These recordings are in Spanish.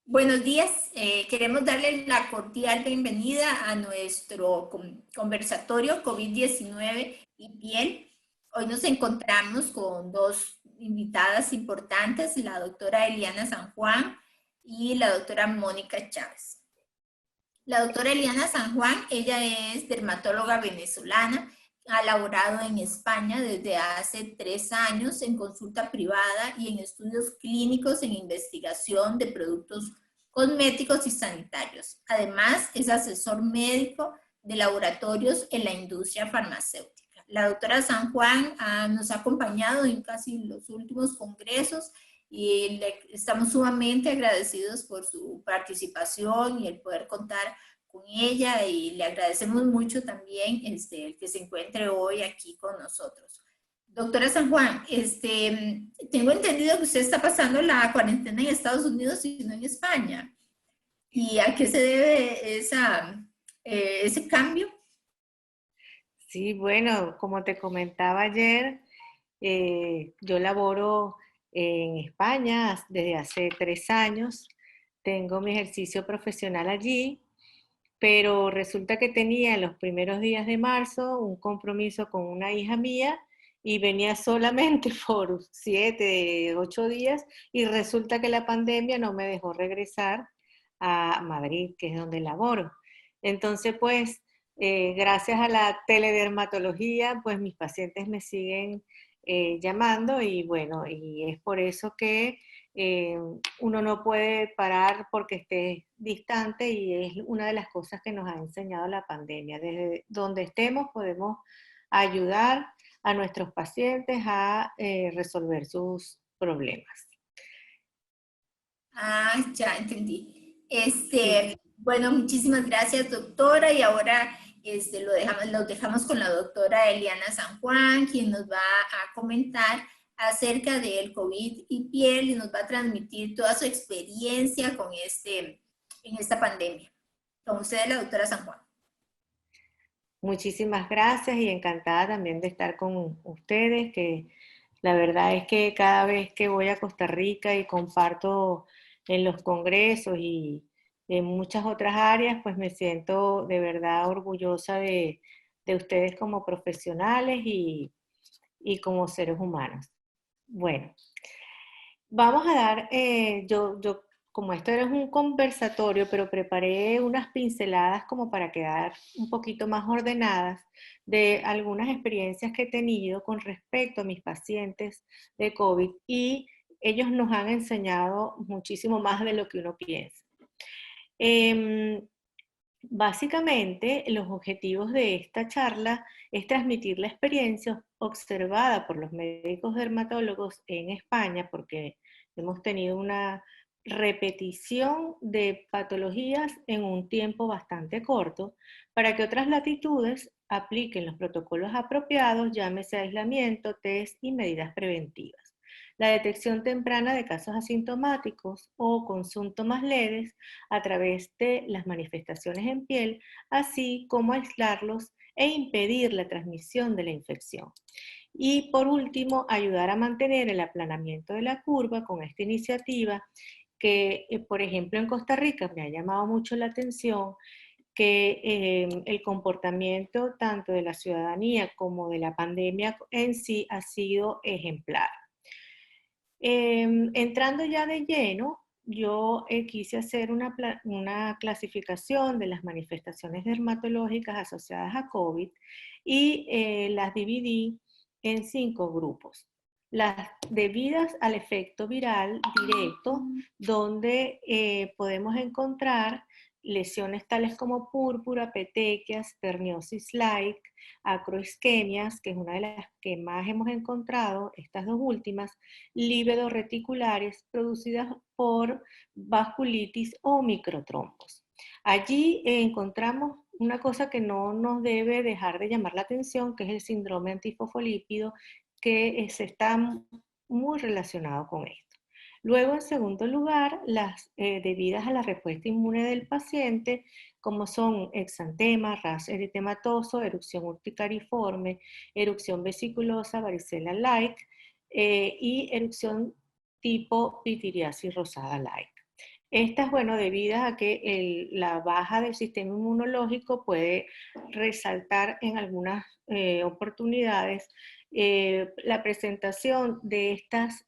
Buenos días, queremos darle la cordial bienvenida a nuestro conversatorio COVID-19 y piel. Hoy nos encontramos con dos invitadas importantes, la doctora Eliana San Juan y la doctora Mónica Chávez. La doctora Eliana San Juan, ella es dermatóloga venezolana, ha laborado en España desde hace 3 años en consulta privada y en estudios clínicos en investigación de productos cosméticos y sanitarios. Además, es asesor médico de laboratorios en la industria farmacéutica. La doctora San Juan nos ha acompañado en casi los últimos congresos y estamos sumamente agradecidos por su participación y el poder contar con ella, y le agradecemos mucho también el que se encuentre hoy aquí con nosotros. Doctora San Juan, tengo entendido que usted está pasando la cuarentena en Estados Unidos y no en España. ¿Y a qué se debe ese cambio? Sí, bueno, como te comentaba ayer, yo laboro en España desde hace 3 años, tengo mi ejercicio profesional allí, pero resulta que tenía en los primeros días de marzo un compromiso con una hija mía y venía solamente por 7, 8 días y resulta que la pandemia no me dejó regresar a Madrid, que es donde laboro. Entonces, pues, gracias a la teledermatología, pues mis pacientes me siguen llamando y bueno, y es por eso que uno no puede parar porque esté distante y es una de las cosas que nos ha enseñado la pandemia. Desde donde estemos podemos ayudar a nuestros pacientes a resolver sus problemas. Ya entendí. Sí. Bueno, muchísimas gracias, doctora. Y ahora los dejamos con la doctora Eliana San Juan, quien nos va a comentar acerca del COVID y piel y nos va a transmitir toda su experiencia con en esta pandemia. Con usted, la doctora San Juan. Muchísimas gracias y encantada también de estar con ustedes, que la verdad es que cada vez que voy a Costa Rica y comparto en los congresos y en muchas otras áreas, pues me siento de verdad orgullosa de ustedes como profesionales y como seres humanos. Bueno, vamos a dar, como esto era un conversatorio, pero preparé unas pinceladas como para quedar un poquito más ordenadas de algunas experiencias que he tenido con respecto a mis pacientes de COVID y ellos nos han enseñado muchísimo más de lo que uno piensa. Em, Básicamente, los objetivos de esta charla es transmitir la experiencia observada por los médicos dermatólogos en España, porque hemos tenido una repetición de patologías en un tiempo bastante corto, para que otras latitudes apliquen los protocolos apropiados, llámese aislamiento, test y medidas preventivas. La detección temprana de casos asintomáticos o con síntomas leves a través de las manifestaciones en piel, así como aislarlos e impedir la transmisión de la infección. Y por último, ayudar a mantener el aplanamiento de la curva con esta iniciativa que, por ejemplo, en Costa Rica me ha llamado mucho la atención que el comportamiento tanto de la ciudadanía como de la pandemia en sí ha sido ejemplar. Entrando ya de lleno, yo quise hacer una clasificación de las manifestaciones dermatológicas asociadas a COVID y las dividí en 5 grupos. Las debidas al efecto viral directo, donde podemos encontrar lesiones tales como púrpura, petequias, perniosis light, acroisquemias, que es una de las que más hemos encontrado, estas dos últimas, líbedos reticulares producidas por vasculitis o microtrombos. Allí encontramos una cosa que no nos debe dejar de llamar la atención, que es el síndrome antifosfolípido, que se está muy relacionado con esto. Luego, en segundo lugar, las debidas a la respuesta inmune del paciente, como son exantema, ras eritematoso, erupción urticariforme, erupción vesiculosa, varicela light, y erupción tipo pitiriasis rosada light. Estas, bueno, debidas a que la baja del sistema inmunológico puede resaltar en algunas oportunidades la presentación de estos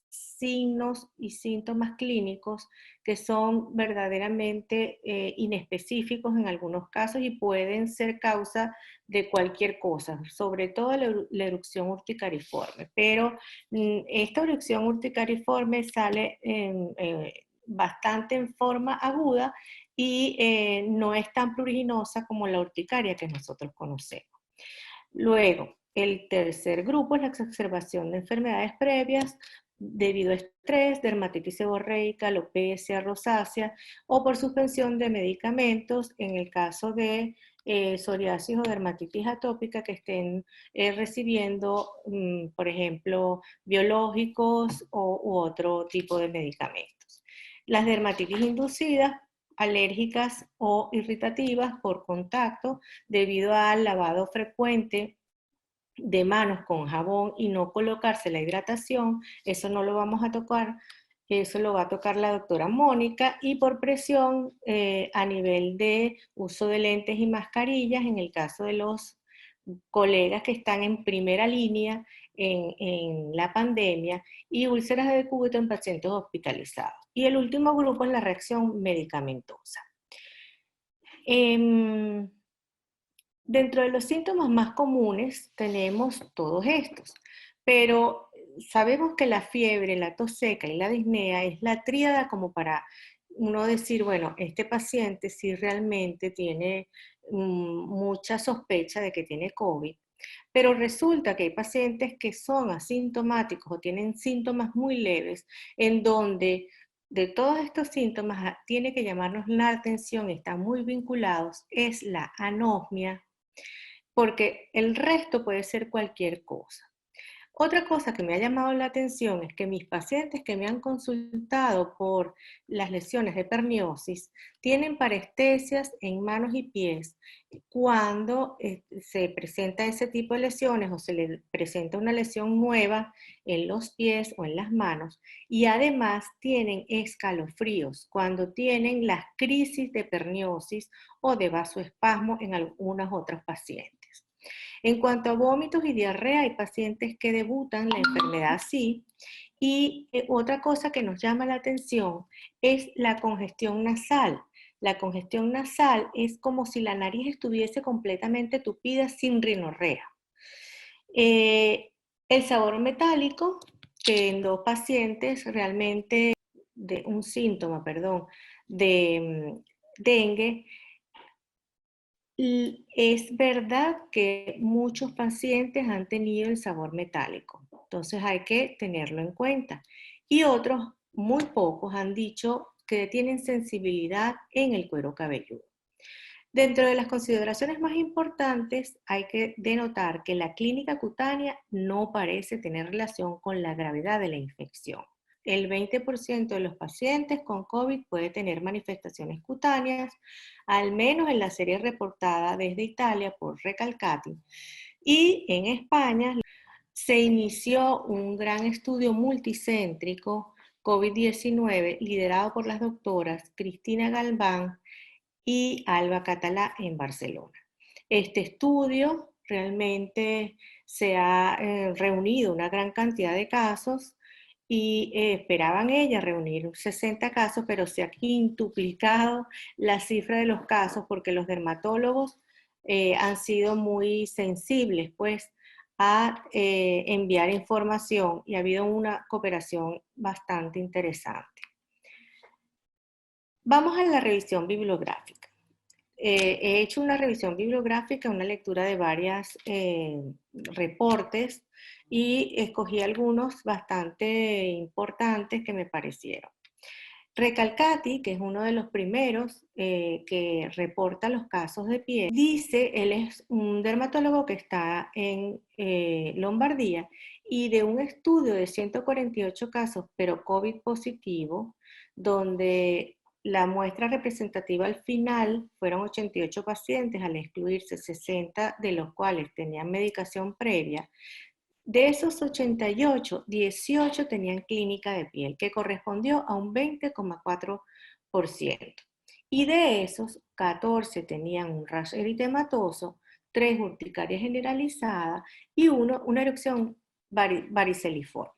signos y síntomas clínicos que son verdaderamente inespecíficos en algunos casos y pueden ser causa de cualquier cosa, sobre todo la erupción urticariforme. Pero esta erupción urticariforme sale bastante en forma aguda y no es tan pruriginosa como la urticaria que nosotros conocemos. Luego, el tercer grupo es la exacerbación de enfermedades previas debido a estrés, dermatitis seborreica, alopecia, rosácea o por suspensión de medicamentos en el caso de psoriasis o dermatitis atópica que estén recibiendo, por ejemplo, biológicos u otro tipo de medicamentos. Las dermatitis inducidas, alérgicas o irritativas por contacto debido al lavado frecuente de manos con jabón y no colocarse la hidratación, eso no lo vamos a tocar, eso lo va a tocar la doctora Mónica, y por presión a nivel de uso de lentes y mascarillas en el caso de los colegas que están en primera línea en la pandemia, y úlceras de cúbito en pacientes hospitalizados. Y el último grupo es la reacción medicamentosa. Dentro de los síntomas más comunes tenemos todos estos, pero sabemos que la fiebre, la tos seca y la disnea es la tríada como para uno decir, bueno, este paciente sí realmente tiene mucha sospecha de que tiene COVID, pero resulta que hay pacientes que son asintomáticos o tienen síntomas muy leves en donde de todos estos síntomas tiene que llamarnos la atención, están muy vinculados, es la anosmia, porque el resto puede ser cualquier cosa. Otra cosa que me ha llamado la atención es que mis pacientes que me han consultado por las lesiones de perniosis tienen parestesias en manos y pies cuando se presenta ese tipo de lesiones o se le presenta una lesión nueva en los pies o en las manos, y además tienen escalofríos cuando tienen las crisis de perniosis o de vasoespasmo en algunos otros pacientes. En cuanto a vómitos y diarrea, hay pacientes que debutan la enfermedad así. Y otra cosa que nos llama la atención es la congestión nasal. La congestión nasal es como si la nariz estuviese completamente tupida sin rinorrea. El sabor metálico, que en dos pacientes realmente de un síntoma, perdón, de dengue, y es verdad que muchos pacientes han tenido el sabor metálico, entonces hay que tenerlo en cuenta. Y otros, muy pocos, han dicho que tienen sensibilidad en el cuero cabelludo. Dentro de las consideraciones más importantes hay que denotar que la clínica cutánea no parece tener relación con la gravedad de la infección. El 20% de los pacientes con COVID puede tener manifestaciones cutáneas, al menos en la serie reportada desde Italia por Recalcati. Y en España se inició un gran estudio multicéntrico COVID-19 liderado por las doctoras Cristina Galván y Alba Catalá en Barcelona. Este estudio realmente se ha reunido una gran cantidad de casos y esperaban ellas reunir 60 casos, pero se ha quintuplicado la cifra de los casos porque los dermatólogos han sido muy sensibles pues a enviar información y ha habido una cooperación bastante interesante. Vamos a la revisión bibliográfica. He hecho una revisión bibliográfica, una lectura de varios reportes y escogí algunos bastante importantes que me parecieron. Recalcati, que es uno de los primeros que reporta los casos de piel, dice, él es un dermatólogo que está en Lombardía, y de un estudio de 148 casos, pero COVID positivo, donde la muestra representativa al final fueron 88 pacientes, al excluirse 60 de los cuales tenían medicación previa, De esos 88, 18 tenían clínica de piel, que correspondió a un 20,4%. Y de esos, 14 tenían un rash eritematoso, 3 urticaria generalizada y uno una erupción variceliforme.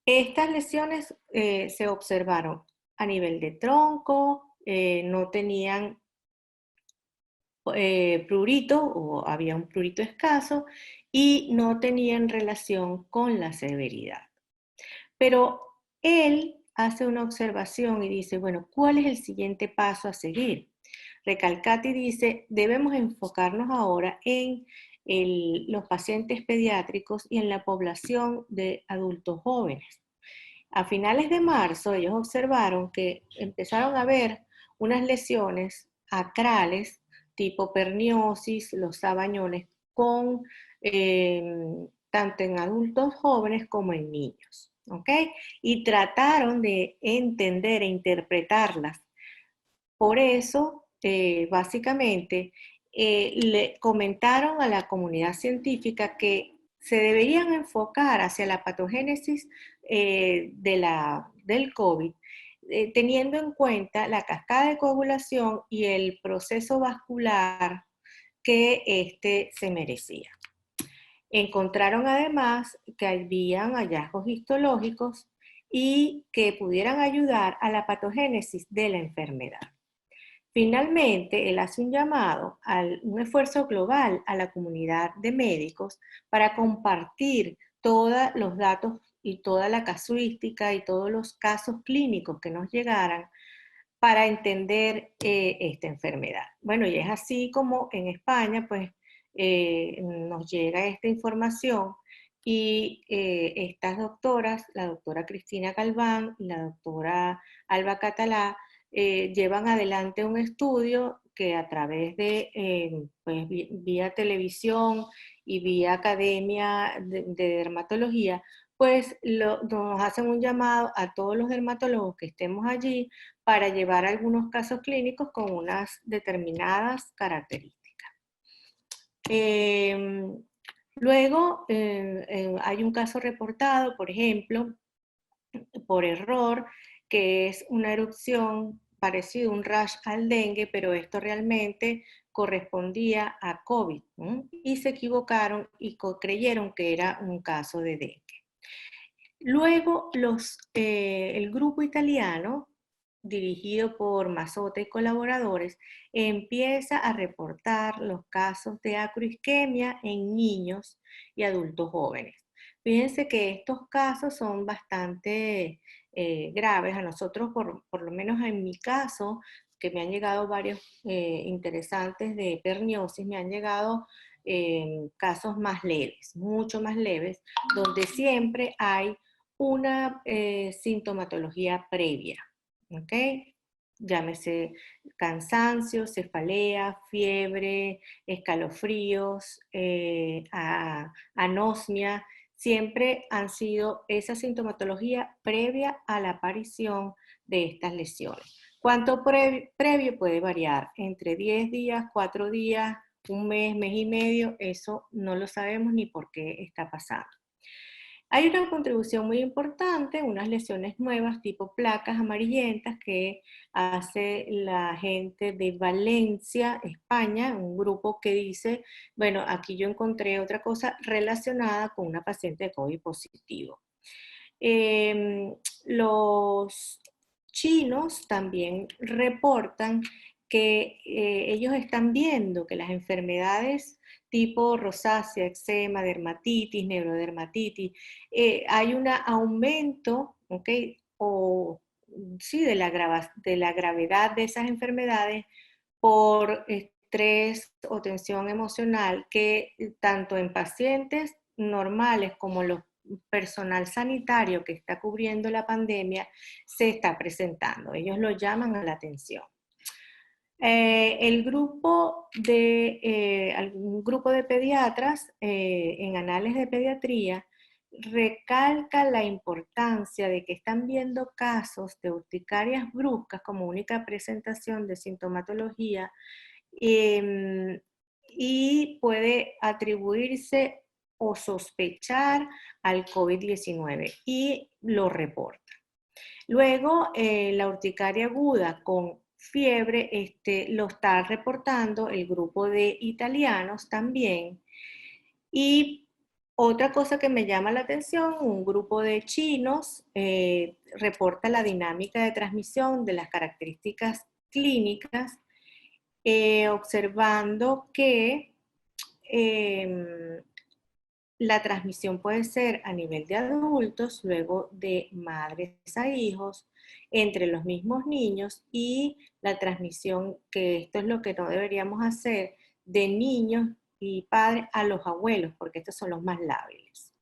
Estas lesiones se observaron a nivel de tronco, no tenían prurito o había un prurito escaso y no tenían relación con la severidad. Pero él hace una observación y dice, bueno, ¿cuál es el siguiente paso a seguir? Recalcati dice, debemos enfocarnos ahora en los pacientes pediátricos y en la población de adultos jóvenes. A finales de marzo, ellos observaron que empezaron a ver unas lesiones acrales tipo perniosis, los sabañones, con, tanto en adultos jóvenes como en niños. ¿Ok? Y trataron de entender e interpretarlas. Por eso, básicamente, le comentaron a la comunidad científica que se deberían enfocar hacia la patogénesis del COVID, teniendo en cuenta la cascada de coagulación y el proceso vascular que éste se merecía. Encontraron además que habían hallazgos histológicos y que pudieran ayudar a la patogénesis de la enfermedad. Finalmente, él hace un llamado a un esfuerzo global a la comunidad de médicos para compartir todos los datos y toda la casuística y todos los casos clínicos que nos llegaran para entender esta enfermedad. Bueno, y es así como en España, pues, nos llega esta información y estas doctoras, la doctora Cristina Galván y la doctora Alba Catalá, llevan adelante un estudio que a través de, pues, vía televisión y vía academia de dermatología, pues nos hacen un llamado a todos los dermatólogos que estemos allí para llevar algunos casos clínicos con unas determinadas características. Luego hay un caso reportado, por ejemplo, por error, que es una erupción parecida a un rash al dengue, pero esto realmente correspondía a COVID, ¿no? Y se equivocaron y creyeron que era un caso de dengue. Luego el grupo italiano, dirigido por Mazzotta y colaboradores, empieza a reportar los casos de acroisquemia en niños y adultos jóvenes. Fíjense que estos casos son bastante graves. A nosotros, por lo menos en mi caso, que me han llegado varios interesantes de perniosis, me han llegado casos más leves, mucho más leves, donde siempre hay una sintomatología previa, ¿ok? Llámese cansancio, cefalea, fiebre, escalofríos, anosmia, siempre han sido esa sintomatología previa a la aparición de estas lesiones. ¿Cuánto previo puede variar? Entre 10 días, 4 días, un mes, mes y medio, eso no lo sabemos ni por qué está pasando. Hay una contribución muy importante, unas lesiones nuevas tipo placas amarillentas que hace la gente de Valencia, España, un grupo que dice, bueno, aquí yo encontré otra cosa relacionada con una paciente de COVID positivo. Los chinos también reportan que ellos están viendo que las enfermedades tipo rosácea, eczema, dermatitis, neurodermatitis, hay un aumento, ¿ok? O sí, de la gravedad de esas enfermedades por estrés o tensión emocional que tanto en pacientes normales como los personal sanitario que está cubriendo la pandemia se está presentando. Ellos lo llaman a la atención. Algún grupo de pediatras en Anales de Pediatría recalca la importancia de que están viendo casos de urticarias bruscas como única presentación de sintomatología y puede atribuirse o sospechar al COVID-19 y lo reporta. Luego, la urticaria aguda con fiebre lo está reportando el grupo de italianos también. Y otra cosa que me llama la atención, un grupo de chinos reporta la dinámica de transmisión de las características clínicas, observando que la transmisión puede ser a nivel de adultos, luego de madres a hijos, entre los mismos niños y la transmisión, que esto es lo que no deberíamos hacer, de niños y padres a los abuelos, porque estos son los más lábiles.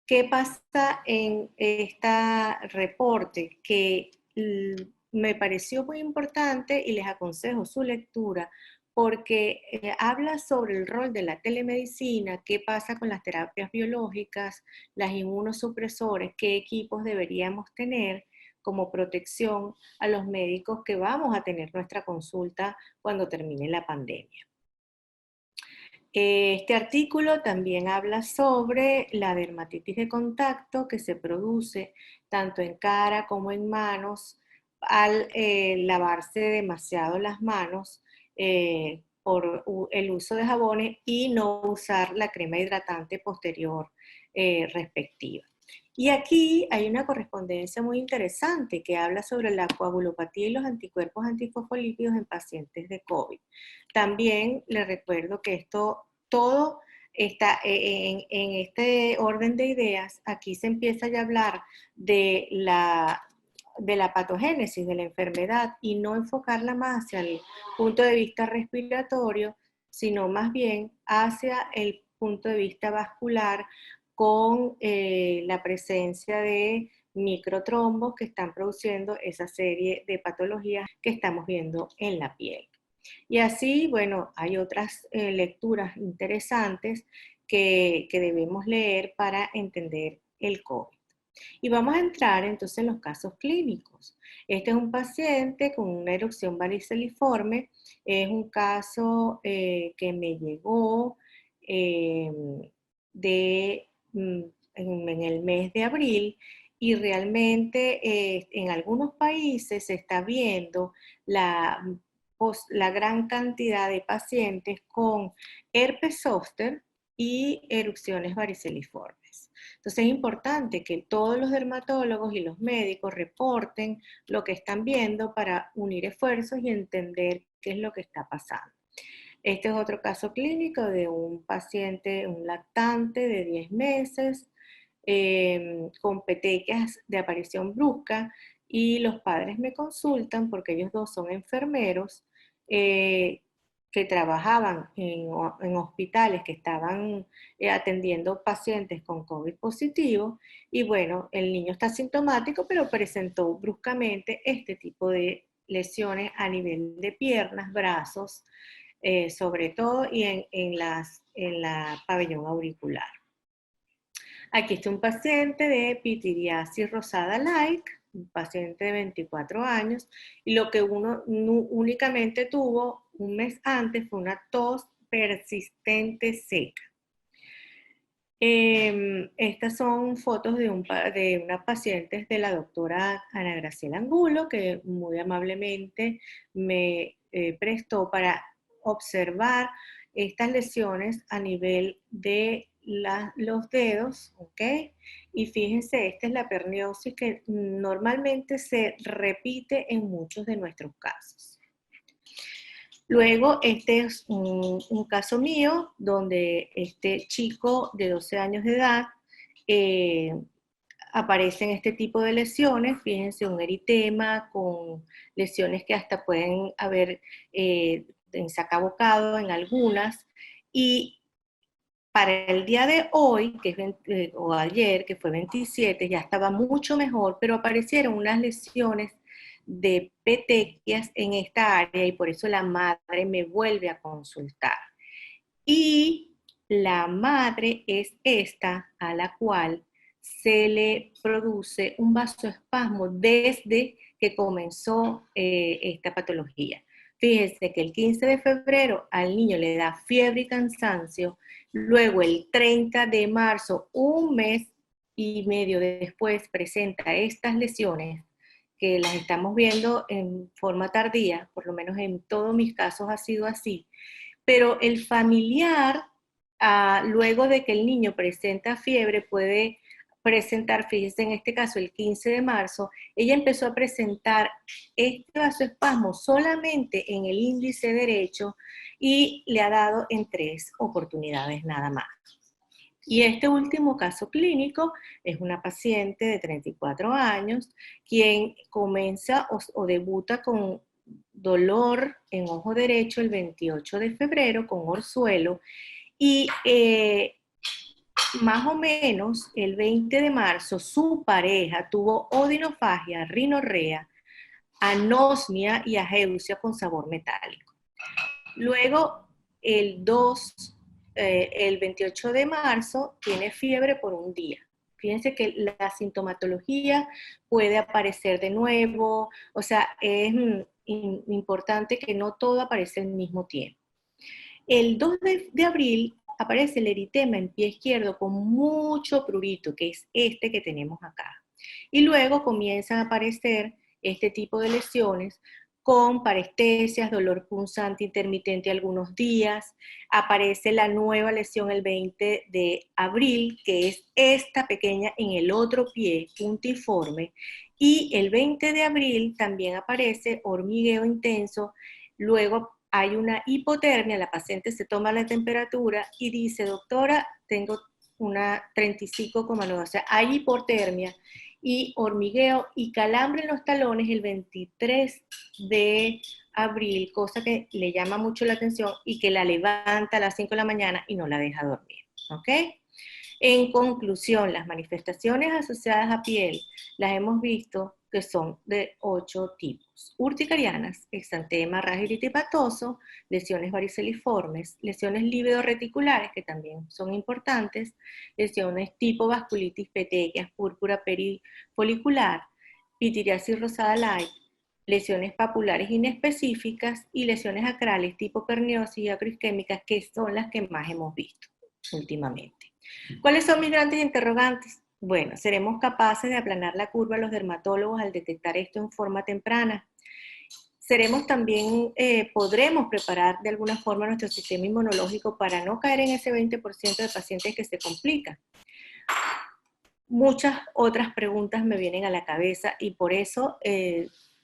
¿Qué pasa en este reporte? Que me pareció muy importante y les aconsejo su lectura porque habla sobre el rol de la telemedicina, qué pasa con las terapias biológicas, las inmunosupresores, qué equipos deberíamos tener como protección a los médicos que vamos a tener nuestra consulta cuando termine la pandemia. Este artículo también habla sobre la dermatitis de contacto que se produce tanto en cara como en manos al lavarse demasiado las manos por el uso de jabones y no usar la crema hidratante posterior respectiva. Y aquí hay una correspondencia muy interesante que habla sobre la coagulopatía y los anticuerpos antifosfolípidos en pacientes de COVID. También les recuerdo que esto todo está en este orden de ideas. Aquí se empieza ya a hablar de la patogénesis de la enfermedad y no enfocarla más hacia el punto de vista respiratorio, sino más bien hacia el punto de vista vascular con la presencia de microtrombos que están produciendo esa serie de patologías que estamos viendo en la piel. Y así, bueno, hay otras lecturas interesantes que debemos leer para entender el COVID. Y vamos a entrar entonces en los casos clínicos. Este es un paciente con una erupción variceliforme. Es un caso que me llegó en el mes de abril y realmente en algunos países se está viendo la gran cantidad de pacientes con herpes zóster y erupciones variceliformes. Entonces es importante que todos los dermatólogos y los médicos reporten lo que están viendo para unir esfuerzos y entender qué es lo que está pasando. Este es otro caso clínico de un paciente, un lactante de 10 meses, con petequias de aparición brusca, y los padres me consultan porque ellos dos son enfermeros que trabajaban en hospitales que estaban atendiendo pacientes con COVID positivo, y bueno, el niño está sintomático, pero presentó bruscamente este tipo de lesiones a nivel de piernas, brazos, sobre todo, y en la pabellón auricular. Aquí está un paciente de pityriasis rosada like, un paciente de 24 años, y lo que uno únicamente tuvo un mes antes fue una tos persistente seca. Estas son fotos de unas pacientes de la doctora Ana Graciela Angulo, que muy amablemente me prestó para observar estas lesiones a nivel de los dedos, ¿ok? Y fíjense, esta es la perniosis que normalmente se repite en muchos de nuestros casos. Luego, este es un caso mío donde este chico de 12 años de edad aparecen este tipo de lesiones. Fíjense, un eritema con lesiones que hasta pueden haber ensacabocado en algunas. Y para el día de hoy, que es o ayer, que fue 27, ya estaba mucho mejor, pero aparecieron unas lesiones de petequias en esta área y por eso la madre me vuelve a consultar. Y la madre es esta a la cual se le produce un vasoespasmo desde que comenzó esta patología. Fíjense que el 15 de febrero al niño le da fiebre y cansancio, luego el 30 de marzo, un mes y medio después, presenta estas lesiones que las estamos viendo en forma tardía, por lo menos en todos mis casos ha sido así, pero el familiar, luego de que el niño presenta fiebre, puede presentar, fíjense en este caso el 15 de marzo, ella empezó a presentar este vasoespasmo solamente en el índice derecho y le ha dado en 3 oportunidades nada más. Y este último caso clínico es una paciente de 34 años quien comienza o debuta con dolor en ojo derecho el 28 de febrero con orzuelo y más o menos el 20 de marzo su pareja tuvo odinofagia, rinorrea, anosmia y ageusia con sabor metálico. Luego el 28 de marzo tiene fiebre por un día. Fíjense que la sintomatología puede aparecer de nuevo, o sea, es importante que no todo aparece al mismo tiempo. El 2 de abril aparece el eritema en pie izquierdo con mucho prurito, que es este que tenemos acá. Y luego comienzan a aparecer este tipo de lesiones con parestesias, dolor punzante intermitente algunos días. Aparece la nueva lesión el 20 de abril, que es esta pequeña en el otro pie, puntiforme. Y el 20 de abril también aparece hormigueo intenso. Luego hay una hipotermia, la paciente se toma la temperatura y dice, doctora, tengo una 35,9, o sea, hay hipotermia y hormigueo y calambre en los talones el 23 de abril, cosa que le llama mucho la atención y que la levanta a las 5 de la mañana y no la deja dormir, ¿ok? En conclusión, las manifestaciones asociadas a piel las hemos visto que son de 8 tipos. Urticarianas, exantema, rash hepatoso, lesiones variceliformes, lesiones lívido-reticulares, que también son importantes, lesiones tipo vasculitis petequias, púrpura perifolicular, pitiriasis rosada light, lesiones papulares inespecíficas y lesiones acrales tipo perniosis y acroisquémicas, que son las que más hemos visto últimamente. ¿Cuáles son mis grandes interrogantes? Bueno, ¿seremos capaces de aplanar la curva a los dermatólogos al detectar esto en forma temprana? ¿Seremos también, podremos preparar de alguna forma nuestro sistema inmunológico para no caer en ese 20% de pacientes que se complican? Muchas otras preguntas me vienen a la cabeza y por eso,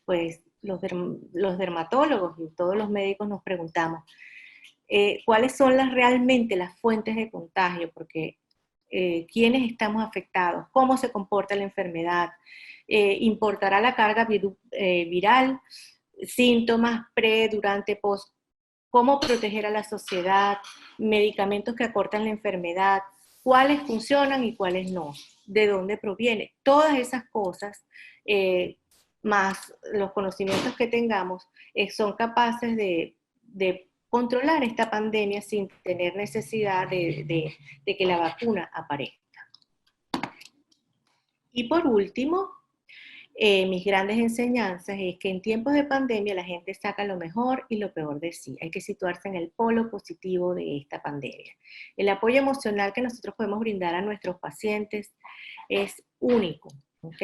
pues, los dermatólogos y todos los médicos nos preguntamos, ¿cuáles son realmente las fuentes de contagio? Porque quiénes estamos afectados, cómo se comporta la enfermedad, importará la carga viral, síntomas pre, durante, post, cómo proteger a la sociedad, medicamentos que acortan la enfermedad, cuáles funcionan y cuáles no, de dónde proviene. Todas esas cosas, más los conocimientos que tengamos, son capaces de controlar esta pandemia sin tener necesidad de que la vacuna aparezca. Y por último, mis grandes enseñanzas es que en tiempos de pandemia la gente saca lo mejor y lo peor de sí. Hay que situarse en el polo positivo de esta pandemia. El apoyo emocional que nosotros podemos brindar a nuestros pacientes es único, ¿ok?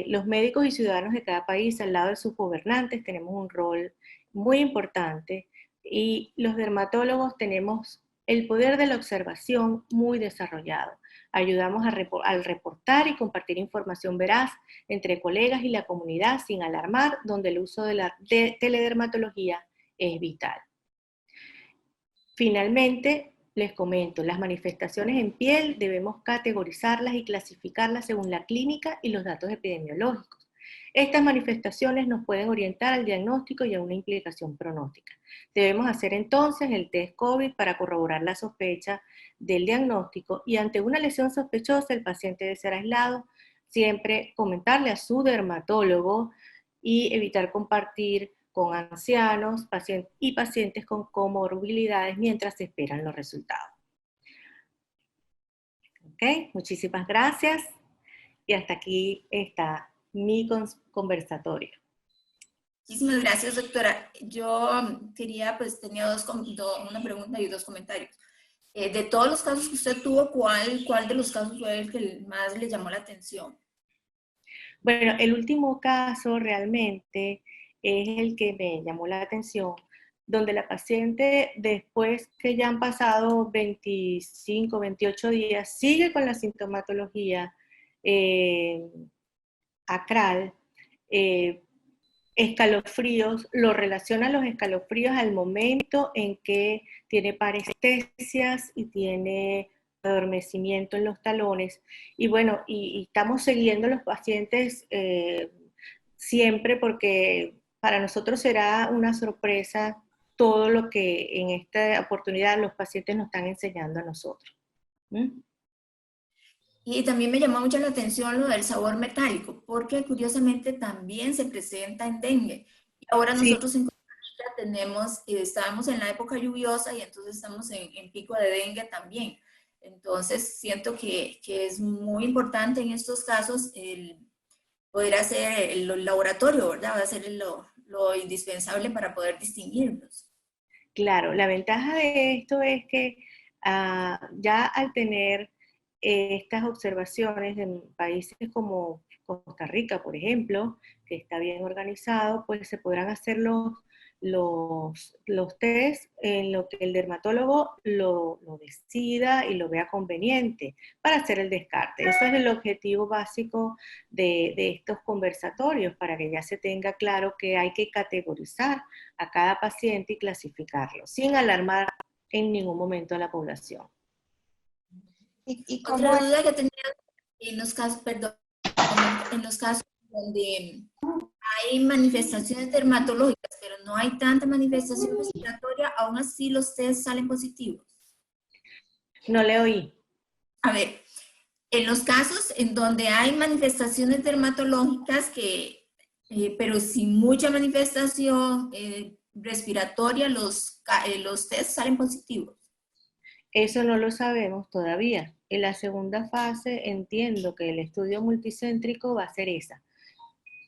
Los médicos y ciudadanos de cada país, al lado de sus gobernantes, tenemos un rol muy importante y los dermatólogos tenemos el poder de la observación muy desarrollado. Ayudamos al reportar y compartir información veraz entre colegas y la comunidad sin alarmar, donde el uso de la teledermatología es vital. Finalmente, les comento, las manifestaciones en piel debemos categorizarlas y clasificarlas según la clínica y los datos epidemiológicos. Estas manifestaciones nos pueden orientar al diagnóstico y a una implicación pronóstica. Debemos hacer entonces el test COVID para corroborar la sospecha del diagnóstico y ante una lesión sospechosa el paciente debe ser aislado, siempre comentarle a su dermatólogo y evitar compartir con ancianos y pacientes con comorbilidades mientras se esperan los resultados. ¿Ok? Muchísimas gracias y hasta aquí está mi conversatorio. Muchísimas gracias, doctora. Yo quería, pues tenía una pregunta y dos comentarios. De todos los casos que usted tuvo, ¿cuál de los casos fue el que más le llamó la atención? Bueno, el último caso realmente es el que me llamó la atención, donde la paciente, después que ya han pasado 25, 28 días, sigue con la sintomatología eh, acral, eh, escalofríos, lo relaciona los escalofríos al momento en que tiene parestesias y tiene adormecimiento en los talones. Y bueno, y estamos siguiendo los pacientes siempre porque para nosotros será una sorpresa todo lo que en esta oportunidad los pacientes nos están enseñando a nosotros. ¿Mm? Y también me llamó mucho la atención lo del sabor metálico, porque curiosamente también se presenta en dengue. Y ahora Sí, nosotros en Costa Rica estábamos en la época lluviosa y entonces estamos en pico de dengue también. Entonces siento que es muy importante en estos casos el poder hacer el laboratorio, ¿verdad? Va a ser lo indispensable para poder distinguirlos. claro, la ventaja de esto es que ya al tener estas observaciones en países como Costa Rica, por ejemplo, que está bien organizado, pues se podrán hacer los test en lo que el dermatólogo lo decida y lo vea conveniente para hacer el descarte. Eso es el objetivo básico de estos conversatorios, para que ya se tenga claro que hay que categorizar a cada paciente y clasificarlo, sin alarmar en ningún momento a la población. ¿Y cómo Otra es? duda que tenía en los casos, perdón, en los casos donde hay manifestaciones dermatológicas, pero no hay tanta manifestación respiratoria, aún así los test salen positivos. No le oí. A ver, en los casos en donde hay manifestaciones dermatológicas pero sin mucha manifestación respiratoria, los test salen positivos. Eso no lo sabemos todavía. En la segunda fase entiendo que el estudio multicéntrico va a ser esa,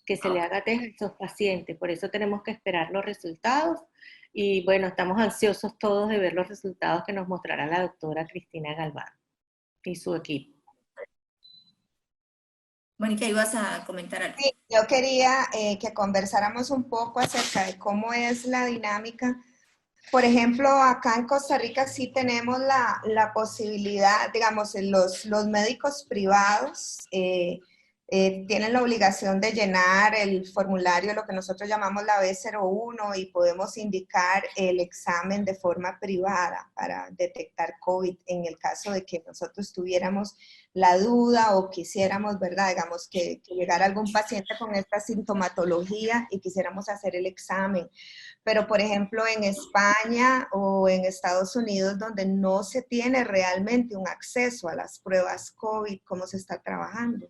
que se le haga test a esos pacientes. Por eso tenemos que esperar los resultados y bueno, estamos ansiosos todos de ver los resultados que nos mostrará la doctora Cristina Galván y su equipo. Mónica, ibas a comentar algo. Sí, yo quería que conversáramos un poco acerca de cómo es la dinámica. Por ejemplo, acá en Costa Rica sí tenemos la posibilidad, digamos, los médicos privados tienen la obligación de llenar el formulario, lo que nosotros llamamos la B01, y podemos indicar el examen de forma privada para detectar COVID en el caso de que nosotros tuviéramos la duda o quisiéramos, ¿verdad? Digamos que llegara algún paciente con esta sintomatología y quisiéramos hacer el examen. Pero, por ejemplo, en España o en Estados Unidos, donde no se tiene realmente un acceso a las pruebas COVID, ¿cómo se está trabajando?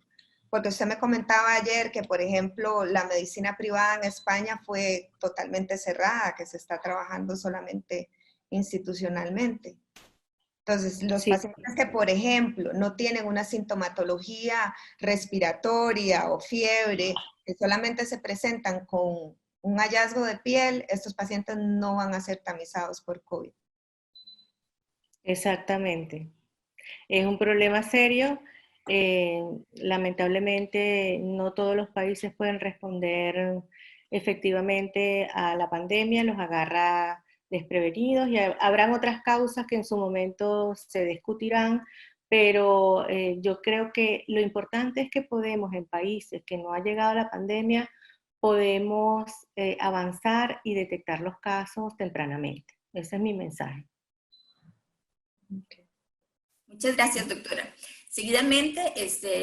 Porque usted me comentaba ayer que, por ejemplo, la medicina privada en España fue totalmente cerrada, que se está trabajando solamente institucionalmente. Entonces, los Sí, pacientes que, por ejemplo, no tienen una sintomatología respiratoria o fiebre, que solamente se presentan con un hallazgo de piel, estos pacientes no van a ser tamizados por COVID. exactamente. Es un problema serio. Lamentablemente, no todos los países pueden responder efectivamente a la pandemia, los agarra desprevenidos y habrán otras causas que en su momento se discutirán, pero yo creo que lo importante es que podemos, en países que no ha llegado la pandemia, podemos avanzar y detectar los casos tempranamente. Ese es mi mensaje. Okay. Muchas gracias, doctora. Seguidamente,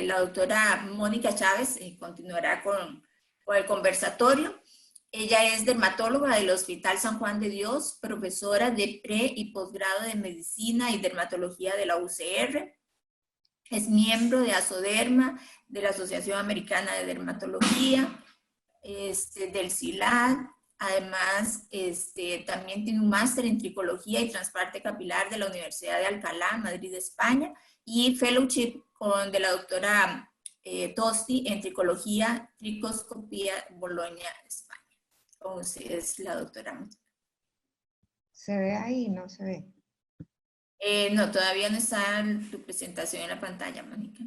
la doctora Mónica Chávez continuará con el conversatorio. Ella es dermatóloga del Hospital San Juan de Dios, profesora de pre y posgrado de medicina y dermatología de la UCR. Es miembro de ASODERMA, de la Asociación Americana de Dermatología, del CILAD. Además, también tiene un máster en tricología y trasplante capilar de la Universidad de Alcalá, Madrid, España, y fellowship de la doctora Tosti en tricología, tricoscopía, Bolonia, España. Entonces, la doctora Mónica. ¿Se ve ahí? No se ve. No, todavía no está tu presentación en la pantalla, Mónica.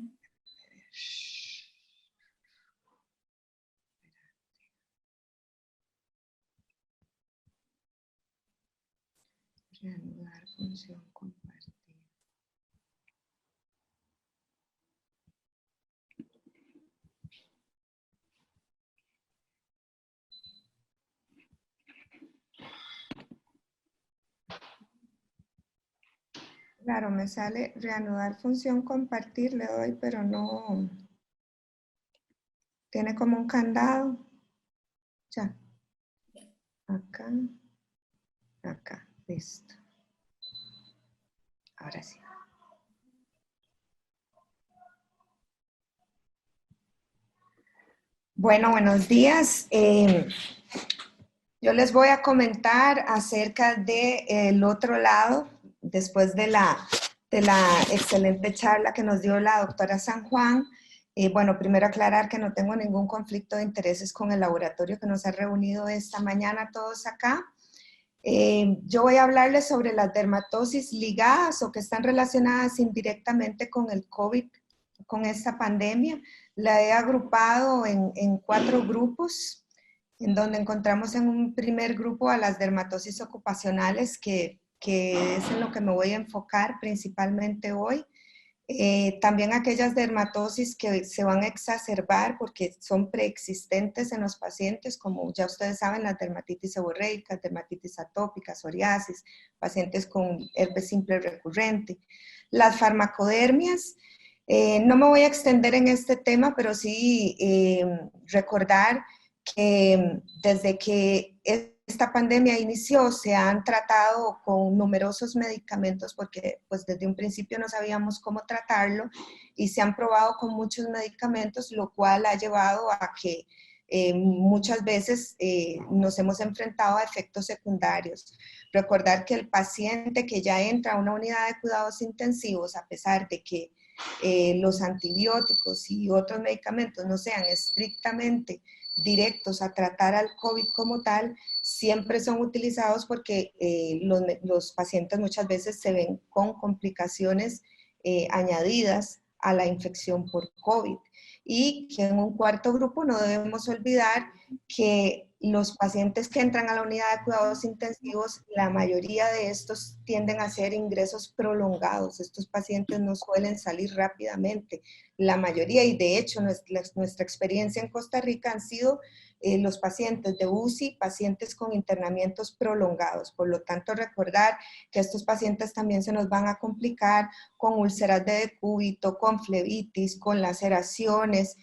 Reanudar función compartida. Claro, me sale reanudar función compartir, le doy, pero no. Tiene como un candado. Ya. Acá. Acá. Listo. Ahora sí. Bueno, buenos días. Yo les voy a comentar acerca del otro lado, después de la excelente charla que nos dio la doctora San Juan. Bueno, primero aclarar que no tengo ningún conflicto de intereses con el laboratorio que nos ha reunido esta mañana todos acá. Yo voy a hablarles sobre las dermatosis ligadas o que están relacionadas indirectamente con el COVID, con esta pandemia. La he agrupado en 4 grupos, en donde encontramos en un primer grupo a las dermatosis ocupacionales, que es en lo que me voy a enfocar principalmente hoy. También aquellas dermatosis que se van a exacerbar porque son preexistentes en los pacientes, como ya ustedes saben, la dermatitis seborreica, dermatitis atópica, psoriasis, pacientes con herpes simple recurrente. Las farmacodermias, no me voy a extender en este tema, pero sí recordar que desde que esta pandemia inició, se han tratado con numerosos medicamentos porque pues desde un principio no sabíamos cómo tratarlo y se han probado con muchos medicamentos, lo cual ha llevado a que muchas veces nos hemos enfrentado a efectos secundarios. Recordar que el paciente que ya entra a una unidad de cuidados intensivos, a pesar de que los antibióticos y otros medicamentos no sean estrictamente directos a tratar al COVID como tal, siempre son utilizados porque los pacientes muchas veces se ven con complicaciones añadidas a la infección por COVID. Y que en un cuarto grupo no debemos olvidar que los pacientes que entran a la unidad de cuidados intensivos, la mayoría de estos tienden a ser ingresos prolongados. Estos pacientes no suelen salir rápidamente. La mayoría, y de hecho nuestra experiencia en Costa Rica han sido los pacientes de UCI, pacientes con internamientos prolongados. Por lo tanto, recordar que estos pacientes también se nos van a complicar con úlceras de decúbito, con flebitis, con laceraciones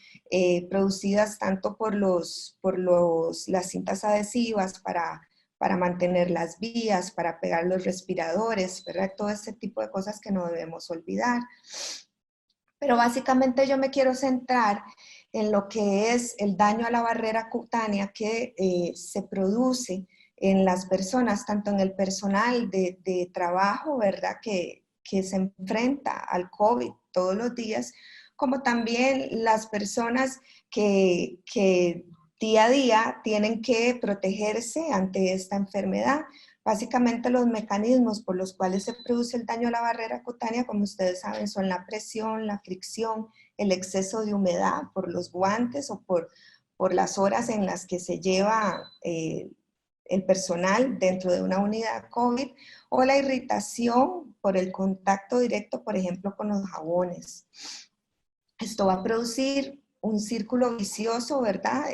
producidas tanto por las cintas adhesivas para mantener las vías, para pegar los respiradores, ¿verdad? Todo ese tipo de cosas que no debemos olvidar. Pero básicamente yo me quiero centrar en lo que es el daño a la barrera cutánea que se produce en las personas, tanto en el personal de trabajo, ¿verdad? Que se enfrenta al COVID todos los días, como también las personas que día a día tienen que protegerse ante esta enfermedad. Básicamente los mecanismos por los cuales se produce el daño a la barrera cutánea, como ustedes saben, son la presión, la fricción, el exceso de humedad por los guantes o por las horas en las que se lleva el personal dentro de una unidad COVID, o la irritación por el contacto directo, por ejemplo, con los jabones. Esto va a producir un círculo vicioso, ¿verdad?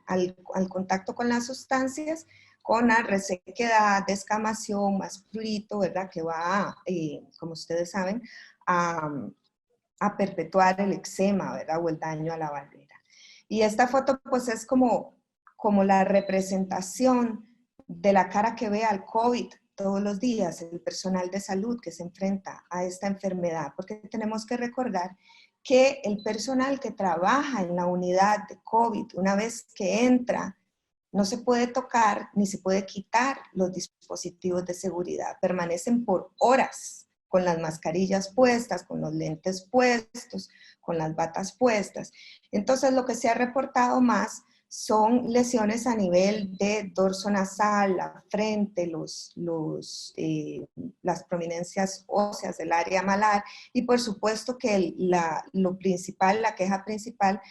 Al contacto con las sustancias, con la resequedad, descamación, más prurito, ¿verdad? Que va, como ustedes saben, a perpetuar el eczema, ¿verdad? O el daño a la barrera. Y esta foto, pues, es como la representación de la cara que ve al COVID todos los días, el personal de salud que se enfrenta a esta enfermedad, porque tenemos que recordar que el personal que trabaja en la unidad de COVID, una vez que entra, no se puede tocar ni se puede quitar los dispositivos de seguridad. Permanecen por horas con las mascarillas puestas, con los lentes puestos, con las batas puestas. Entonces, lo que se ha reportado más son lesiones a nivel de dorso nasal, la frente, las prominencias óseas del área malar, y por supuesto que lo principal, la queja principal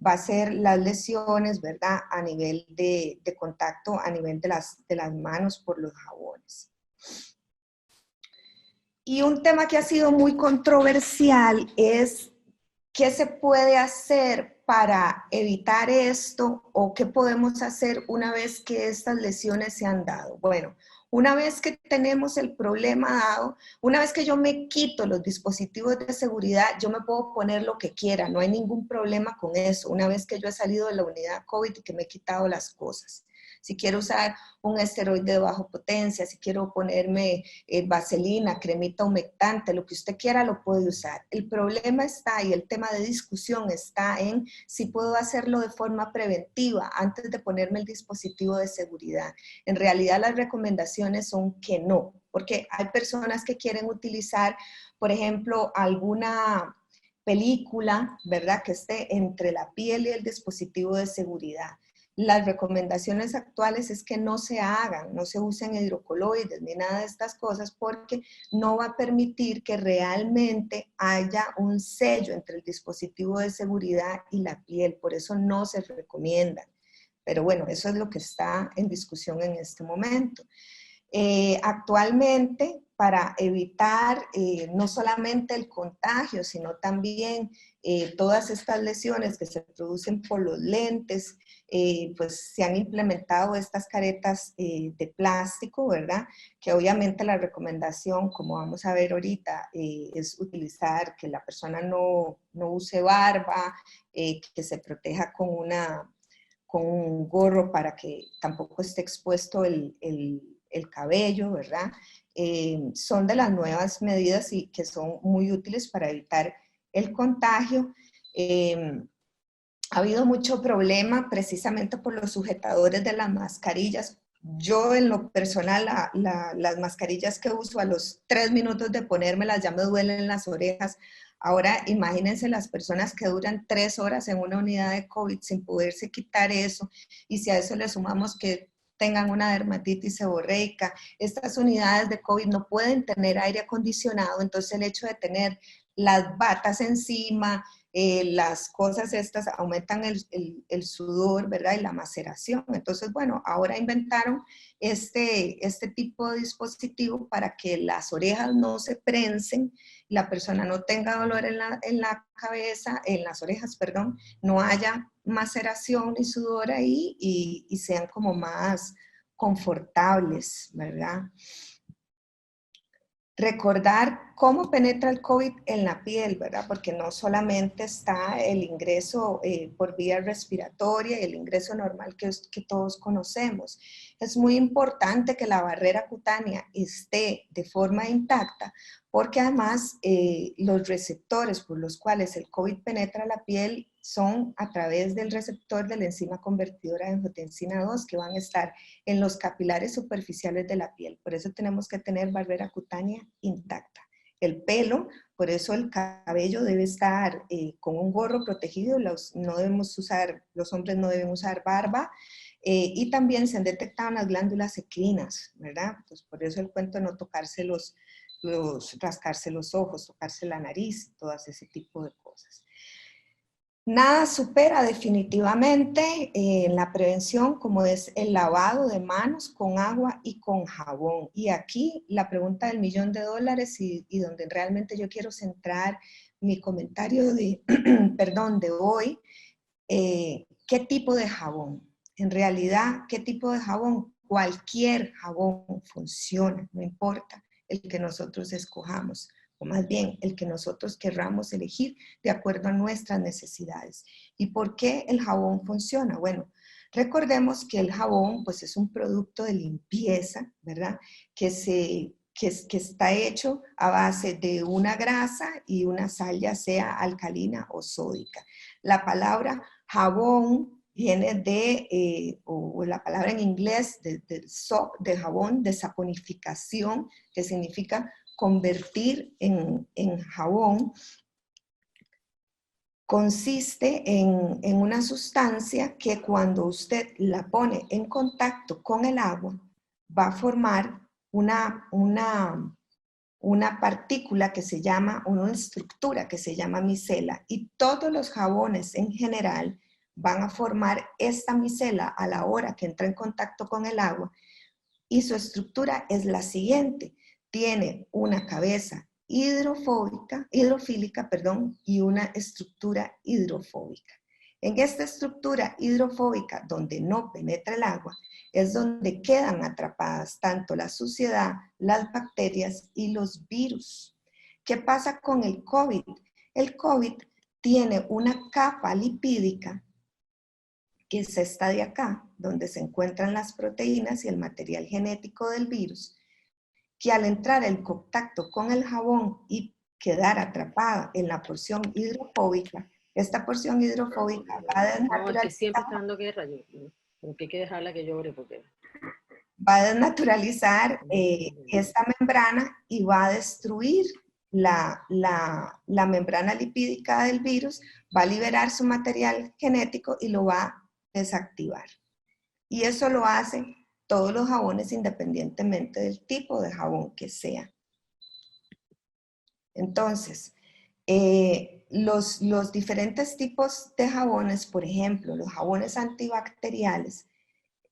va a ser las lesiones, ¿verdad? A nivel de contacto, a nivel de las manos por los jabones. Y un tema que ha sido muy controversial es qué se puede hacer para evitar esto o qué podemos hacer una vez que estas lesiones se han dado. Bueno, una vez que tenemos el problema dado, una vez que yo me quito los dispositivos de seguridad, yo me puedo poner lo que quiera, no hay ningún problema con eso. Una vez que yo he salido de la unidad COVID y que me he quitado las cosas. Si quiero usar un esteroide de baja potencia, si quiero ponerme vaselina, cremita humectante, lo que usted quiera lo puede usar. El problema está y el tema de discusión está en si puedo hacerlo de forma preventiva antes de ponerme el dispositivo de seguridad. En realidad las recomendaciones son que no, porque hay personas que quieren utilizar, por ejemplo, alguna película, ¿verdad?, que esté entre la piel y el dispositivo de seguridad. Las recomendaciones actuales es que no se hagan, no se usen hidrocoloides ni nada de estas cosas porque no va a permitir que realmente haya un sello entre el dispositivo de seguridad y la piel, por eso no se recomiendan. Pero bueno, eso es lo que está en discusión en este momento. Actualmente, para evitar no solamente el contagio, sino también todas estas lesiones que se producen por los lentes, pues se han implementado estas caretas de plástico, ¿verdad? Que obviamente la recomendación, como vamos a ver ahorita, es utilizar que la persona no use barba, que se proteja con un gorro para que tampoco esté expuesto el cabello, ¿verdad? Son de las nuevas medidas y que son muy útiles para evitar el contagio. Ha habido mucho problema precisamente por los sujetadores de las mascarillas. Yo en lo personal, las mascarillas que uso a los 3 minutos de ponérmelas ya me duelen las orejas. Ahora imagínense las personas que duran 3 horas en una unidad de COVID sin poderse quitar eso, y si a eso le sumamos que tengan una dermatitis seborreica, estas unidades de COVID no pueden tener aire acondicionado, entonces el hecho de tener las batas encima, las cosas estas aumentan el sudor, ¿verdad? Y la maceración. Entonces, bueno, ahora inventaron este tipo de dispositivo para que las orejas no se prensen, la persona no tenga dolor en la cabeza, en las orejas, perdón, no haya maceración ni sudor ahí y sean como más confortables, ¿verdad? Recordar cómo penetra el COVID en la piel, ¿verdad? Porque no solamente está el ingreso por vía respiratoria y el ingreso normal que todos conocemos. Es muy importante que la barrera cutánea esté de forma intacta porque además los receptores por los cuales el COVID penetra la piel son a través del receptor de la enzima convertidora de angiotensina 2 que van a estar en los capilares superficiales de la piel. Por eso tenemos que tener barrera cutánea intacta. El pelo, por eso el cabello debe estar con un gorro protegido, los hombres no deben usar barba, y también se han detectado las glándulas ecrinas, ¿verdad? Pues por eso el cuento de no tocarse rascarse los ojos, tocarse la nariz, todas ese tipo de cosas. Nada supera definitivamente la prevención como es el lavado de manos con agua y con jabón. Y aquí la pregunta del $1.000.000 y donde realmente yo quiero centrar mi comentario de hoy, ¿qué tipo de jabón? En realidad, ¿qué tipo de jabón? Cualquier jabón funciona, no importa el que nosotros escojamos, o más bien el que nosotros querramos elegir de acuerdo a nuestras necesidades. ¿Y por qué el jabón funciona? Bueno, recordemos que el jabón pues es un producto de limpieza, ¿verdad? Que está hecho a base de una grasa y una sal, ya sea alcalina o sódica. La palabra jabón viene o la palabra en inglés de jabón, de saponificación, que significa convertir en jabón. consiste en una sustancia que cuando usted la pone en contacto con el agua, va a formar una partícula que se llama, una estructura que se llama micela, y todos los jabones en general van a formar esta micela a la hora que entra en contacto con el agua, y su estructura es la siguiente: tiene una cabeza hidrofílica, y una estructura hidrofóbica. En esta estructura hidrofóbica, donde no penetra el agua, es donde quedan atrapadas tanto la suciedad, las bacterias y los virus. ¿Qué pasa con el COVID? El COVID tiene una capa lipídica, que es esta de acá, donde se encuentran las proteínas y el material genético del virus, que al entrar en contacto con el jabón y quedar atrapada en la porción hidrofóbica, esta porción hidrofóbica va a No, es que siempre desnaturalizar, está dando guerra. Como que hay que dejarla que llore porque... esta membrana y va a destruir la membrana lipídica del virus, va a liberar su material genético y lo va a desactivar. Y eso lo hacen todos los jabones independientemente del tipo de jabón que sea. Entonces, los diferentes tipos de jabones, por ejemplo, los jabones antibacteriales,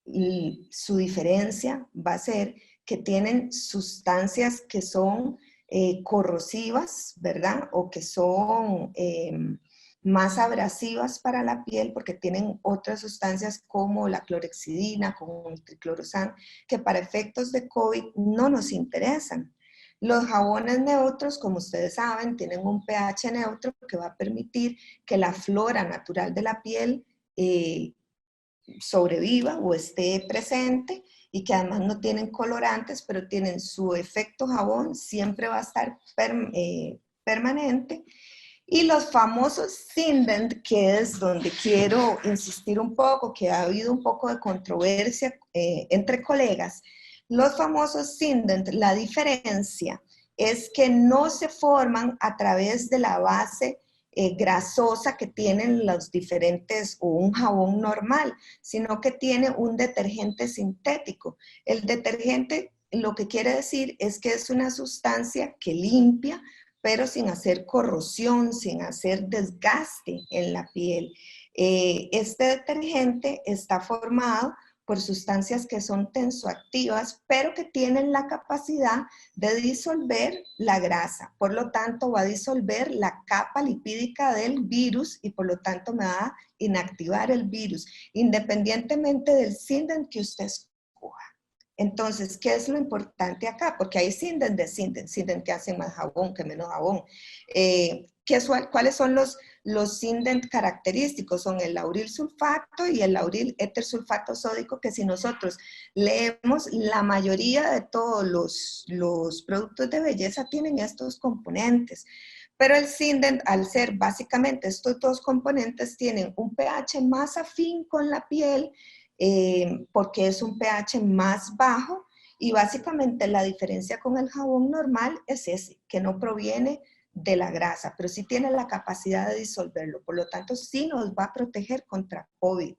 y su diferencia va a ser que tienen sustancias que son corrosivas, ¿verdad? O que son más abrasivas para la piel, porque tienen otras sustancias como la clorhexidina, como el triclorosan, que para efectos de COVID no nos interesan. Los jabones neutros, como ustedes saben, tienen un pH neutro que va a permitir que la flora natural de la piel sobreviva o esté presente, y que además no tienen colorantes, pero tienen su efecto jabón, siempre va a estar permanente. Y los famosos Sindent, que es donde quiero insistir un poco, que ha habido un poco de controversia entre colegas. Los famosos Sindent, la diferencia es que no se forman a través de la base grasosa que tienen los diferentes, o un jabón normal, sino que tiene un detergente sintético. El detergente lo que quiere decir es que es una sustancia que limpia, pero sin hacer corrosión, sin hacer desgaste en la piel. Este detergente está formado por sustancias que son tensoactivas, pero que tienen la capacidad de disolver la grasa. Por lo tanto, va a disolver la capa lipídica del virus y por lo tanto me va a inactivar el virus, independientemente del Sindent que usted escoja. Entonces, ¿qué es lo importante acá? Porque hay Sindent de Sindent que hacen más jabón que menos jabón. ¿Cuáles son los Sindent característicos? Son el lauril sulfato y el lauril éter sulfato sódico, que si nosotros leemos, la mayoría de todos los productos de belleza tienen estos componentes. Pero el Sindent, al ser básicamente estos dos componentes, tienen un pH más afín con la piel, porque es un pH más bajo, y básicamente la diferencia con el jabón normal es ese, que no proviene de la grasa, pero sí tiene la capacidad de disolverlo, por lo tanto sí nos va a proteger contra COVID.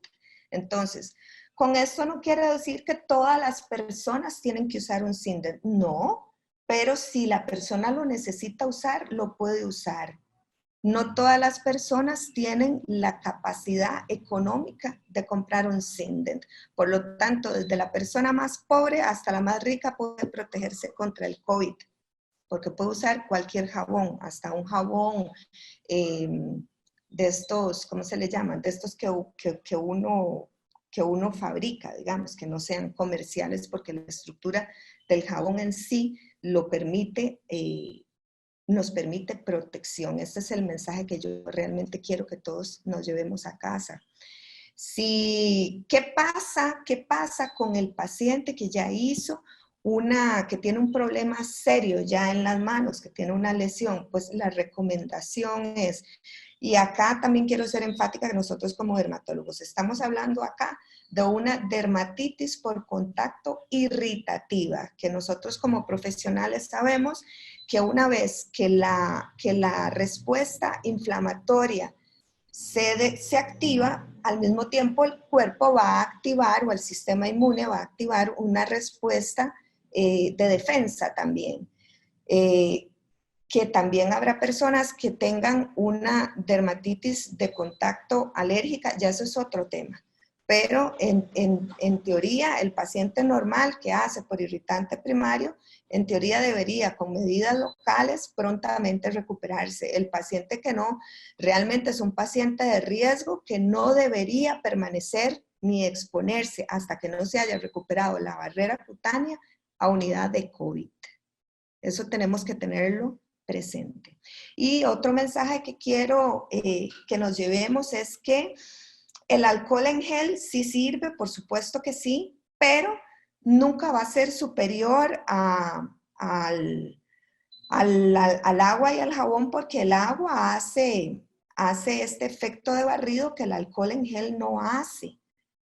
Entonces, con esto no quiere decir que todas las personas tienen que usar un Sindent, no, pero si la persona lo necesita usar, lo puede usar. No todas las personas tienen la capacidad económica de comprar un Sindent. Por lo tanto, desde la persona más pobre hasta la más rica puede protegerse contra el COVID, porque puede usar cualquier jabón, hasta un jabón de estos, ¿cómo se le llaman? De estos que uno fabrica, digamos, que no sean comerciales, porque la estructura del jabón en sí lo permite, nos permite protección. Este es el mensaje que yo realmente quiero que todos nos llevemos a casa. ¿Qué pasa con el paciente que ya hizo que tiene un problema serio ya en las manos, que tiene una lesión? Pues la recomendación es, y acá también quiero ser enfática, que nosotros como dermatólogos estamos hablando acá de una dermatitis por contacto irritativa, que nosotros como profesionales sabemos que una vez que la respuesta inflamatoria se activa, al mismo tiempo el cuerpo va a activar, o el sistema inmune va a activar una respuesta de defensa también. Que también habrá personas que tengan una dermatitis de contacto alérgica, ya eso es otro tema. Pero en teoría, el paciente normal que hace por irritante primario, en teoría debería, con medidas locales, prontamente recuperarse. El paciente que no, realmente es un paciente de riesgo que no debería permanecer ni exponerse hasta que no se haya recuperado la barrera cutánea a unidad de COVID. Eso tenemos que tenerlo presente. Y otro mensaje que quiero que nos llevemos es que el alcohol en gel sí sirve, por supuesto que sí, pero nunca va a ser superior al agua y al jabón, porque el agua hace este efecto de barrido que el alcohol en gel no hace.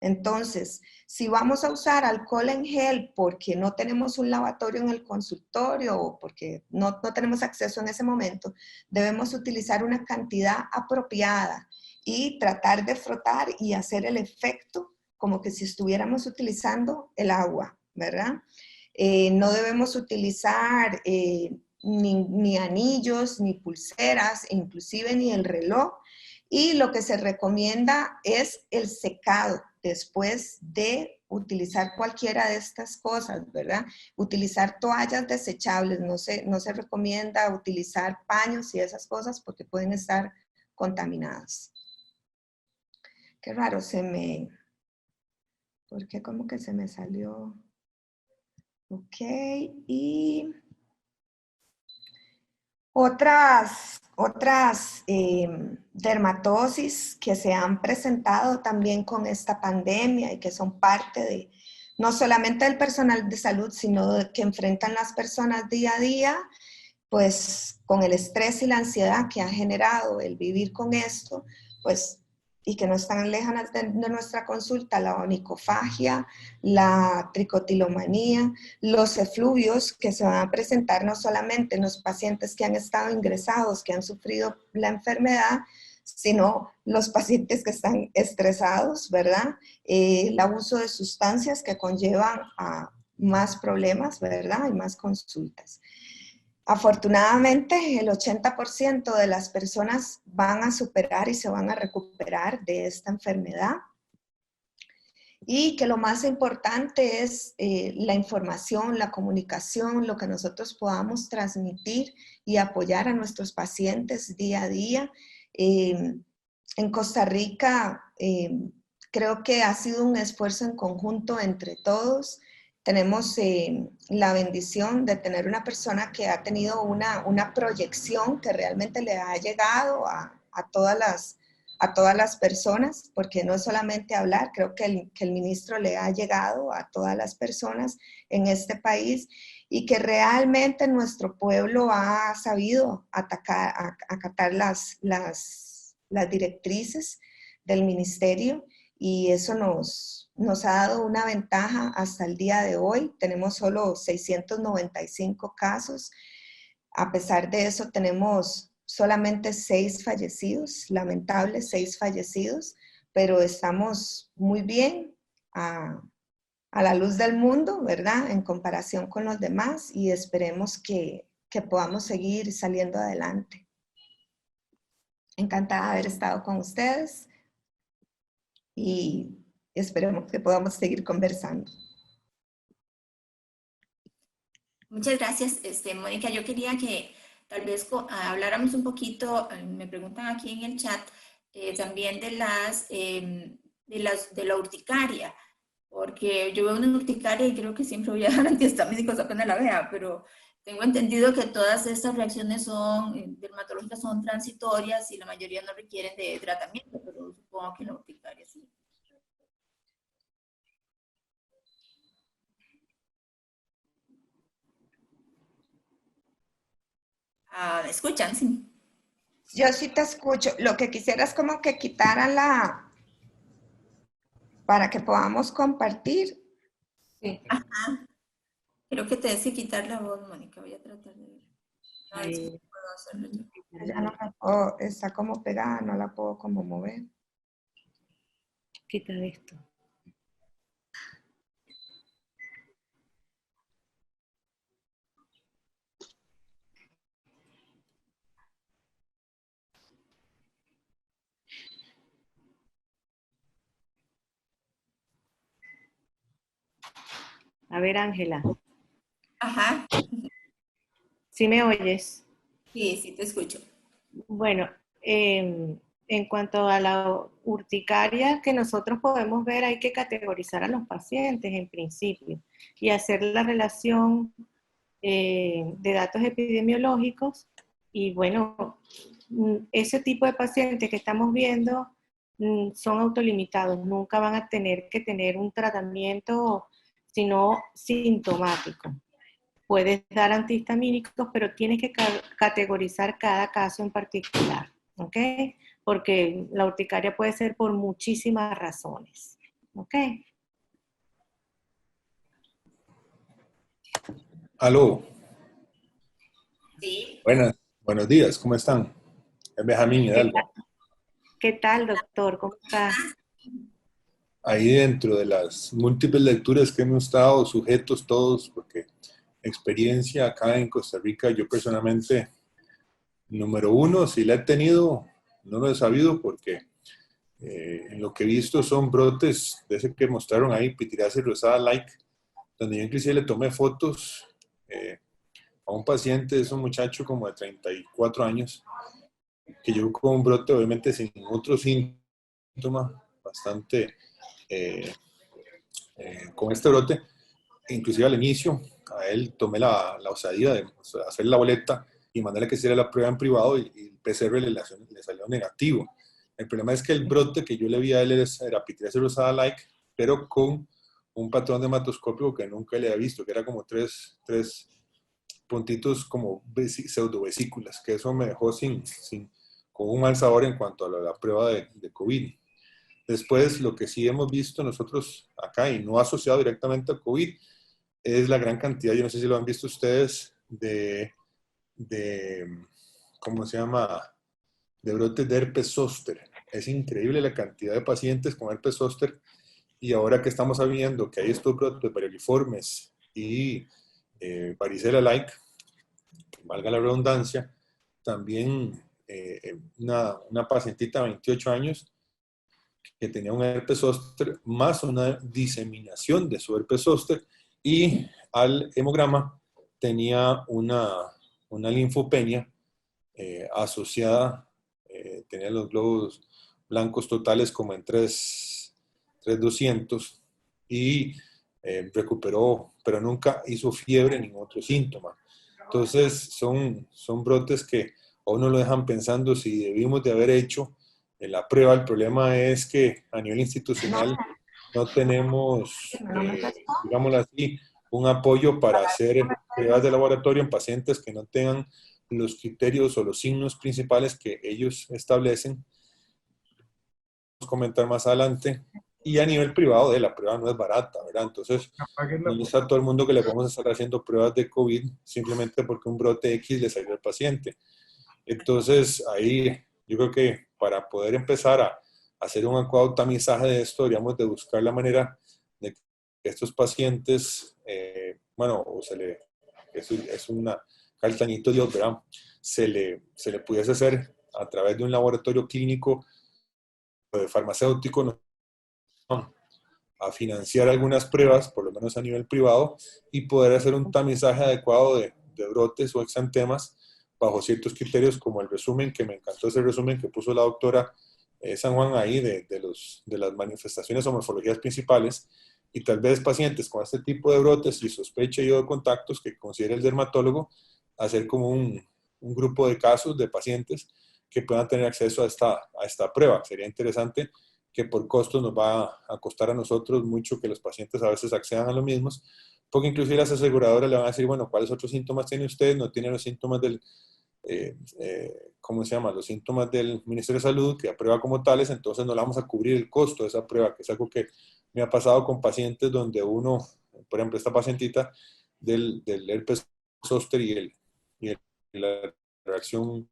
Entonces, si vamos a usar alcohol en gel porque no tenemos un lavatorio en el consultorio o porque no tenemos acceso en ese momento, debemos utilizar una cantidad apropiada y tratar de frotar y hacer el efecto como que si estuviéramos utilizando el agua, ¿verdad? No debemos utilizar ni anillos, ni pulseras, inclusive ni el reloj. Y lo que se recomienda es el secado después de utilizar cualquiera de estas cosas, ¿verdad? Utilizar toallas desechables, no se recomienda utilizar paños y esas cosas porque pueden estar contaminadas. Qué raro, ¿por qué como que se me salió? Ok, y otras dermatosis que se han presentado también con esta pandemia y que son parte de, no solamente del personal de salud, sino de que enfrentan las personas día a día, pues con el estrés y la ansiedad que ha generado el vivir con esto, pues y que no están lejanas de nuestra consulta, la onicofagia, la tricotilomanía, los efluvios que se van a presentar no solamente en los pacientes que han estado ingresados, que han sufrido la enfermedad, sino los pacientes que están estresados, ¿verdad? El abuso de sustancias que conllevan a más problemas, ¿verdad? Y más consultas. Afortunadamente, el 80% de las personas van a superar y se van a recuperar de esta enfermedad. Y que lo más importante es la información, la comunicación, lo que nosotros podamos transmitir y apoyar a nuestros pacientes día a día. En Costa Rica, creo que ha sido un esfuerzo en conjunto entre todos. Tenemos la bendición de tener una persona que ha tenido una proyección que realmente le ha llegado a todas las personas, porque no es solamente hablar, creo que el ministro le ha llegado a todas las personas en este país y que realmente nuestro pueblo ha sabido acatar las directrices del ministerio y eso nos ha dado una ventaja hasta el día de hoy. Tenemos solo 695 casos. A pesar de eso, tenemos solamente 6 fallecidos, lamentables 6 fallecidos, pero estamos muy bien a la luz del mundo, ¿verdad? En comparación con los demás y esperemos que podamos seguir saliendo adelante. Encantada de haber estado con ustedes y esperemos que podamos seguir conversando. Muchas gracias, Mónica. Yo quería que tal vez habláramos un poquito, me preguntan aquí en el chat, también de la urticaria, porque yo veo una urticaria y creo que siempre voy a dar antihistamínicos apenas la vea, pero tengo entendido que todas estas reacciones dermatológicas son transitorias y la mayoría no requieren de tratamiento, pero supongo que la urticaria sí. ¿Me escuchan? Sí. Yo sí te escucho. Lo que quisiera es como que quitaran para que podamos compartir. Sí. Ajá. Creo que te des que quitar la voz, Mónica. Voy a tratar de ver. Ahí. hacerlo yo. Ya no la puedo, está como pegada, no la puedo como mover. Quita esto. A ver, Ángela, Ajá, ¿sí me oyes? sí, sí te escucho. Bueno, en cuanto a la urticaria que nosotros podemos ver, hay que categorizar a los pacientes en principio y hacer la relación de datos epidemiológicos y bueno, ese tipo de pacientes que estamos viendo son autolimitados, nunca van a tener que tener un tratamiento sino sintomático. Puedes dar antihistamínicos, pero tienes que categorizar cada caso en particular, ¿ok? Porque la urticaria puede ser por muchísimas razones, ¿ok? Aló, Sí, buenos días, ¿cómo están? Es Benjamín Hidalgo. ¿Qué tal, doctor? ¿Cómo está? Ahí dentro de las múltiples lecturas que hemos estado sujetos todos, porque experiencia acá en Costa Rica, yo personalmente, número uno, si la he tenido, no lo he sabido porque en lo que he visto son brotes de ese que mostraron ahí, pitiriasis rosada like, donde yo inclusive le tomé fotos a un paciente, es un muchacho como de 34 años, que llegó con un brote obviamente sin otro síntoma, bastante con este brote, inclusive al inicio, a él tomé la osadía de hacer la boleta y mandarle que hiciera la prueba en privado y el PCR le salió negativo. El problema es que el brote que yo le vi a él era pitiriasis rosada like, pero con un patrón de hematoscópico que nunca le había visto, que era como tres puntitos como pseudovesículas, que eso me dejó con un mal sabor en cuanto a la prueba de COVID. Después, lo que sí hemos visto nosotros acá, y no asociado directamente a COVID, es la gran cantidad, yo no sé si lo han visto ustedes, ¿cómo se llama?, de brotes de herpes zóster. Es increíble la cantidad de pacientes con herpes zóster, y ahora que estamos sabiendo que hay estos brotes varioliformes y varicela like, valga la redundancia, también una pacientita de 28 años que tenía un herpes zóster más una diseminación de su herpes zóster y al hemograma tenía una linfopenia asociada, tenía los glóbulos blancos totales como en 3,200 y recuperó, pero nunca hizo fiebre ni otro síntoma. Entonces son brotes que a uno lo dejan pensando si debimos de haber hecho la prueba. El problema es que a nivel institucional no tenemos, digámoslo así, un apoyo para hacer pruebas de laboratorio en pacientes que no tengan los criterios o los signos principales que ellos establecen. Vamos a comentar más adelante. Y a nivel privado, la prueba no es barata, ¿verdad? Entonces, no está todo el mundo que le vamos a estar haciendo pruebas de COVID simplemente porque un brote X le salió al paciente. Entonces, ahí yo creo que para poder empezar a hacer un adecuado tamizaje de esto, deberíamos de buscar la manera de que estos pacientes, bueno, es una caltañito Dios, ¿verdad? Se le pudiese hacer a través de un laboratorio clínico farmacéutico, ¿no?, a financiar algunas pruebas, por lo menos a nivel privado, y poder hacer un tamizaje adecuado de brotes o exantemas bajo ciertos criterios, como el resumen, que me encantó ese resumen que puso la doctora San Juan ahí, de las manifestaciones o morfologías principales, y tal vez pacientes con este tipo de brotes y sospecha y o de contactos que considere el dermatólogo, hacer como un grupo de casos de pacientes que puedan tener acceso a esta prueba. Sería interesante, que por costos nos va a costar a nosotros mucho que los pacientes a veces accedan a los mismos, porque inclusive las aseguradoras le van a decir, bueno, ¿cuáles otros síntomas tiene usted? No tiene los síntomas del, ¿cómo se llama?, los síntomas del Ministerio de Salud, que aprueba como tales, entonces no le vamos a cubrir el costo de esa prueba, que es algo que me ha pasado con pacientes donde uno, por ejemplo, esta pacientita del herpes zóster y la reacción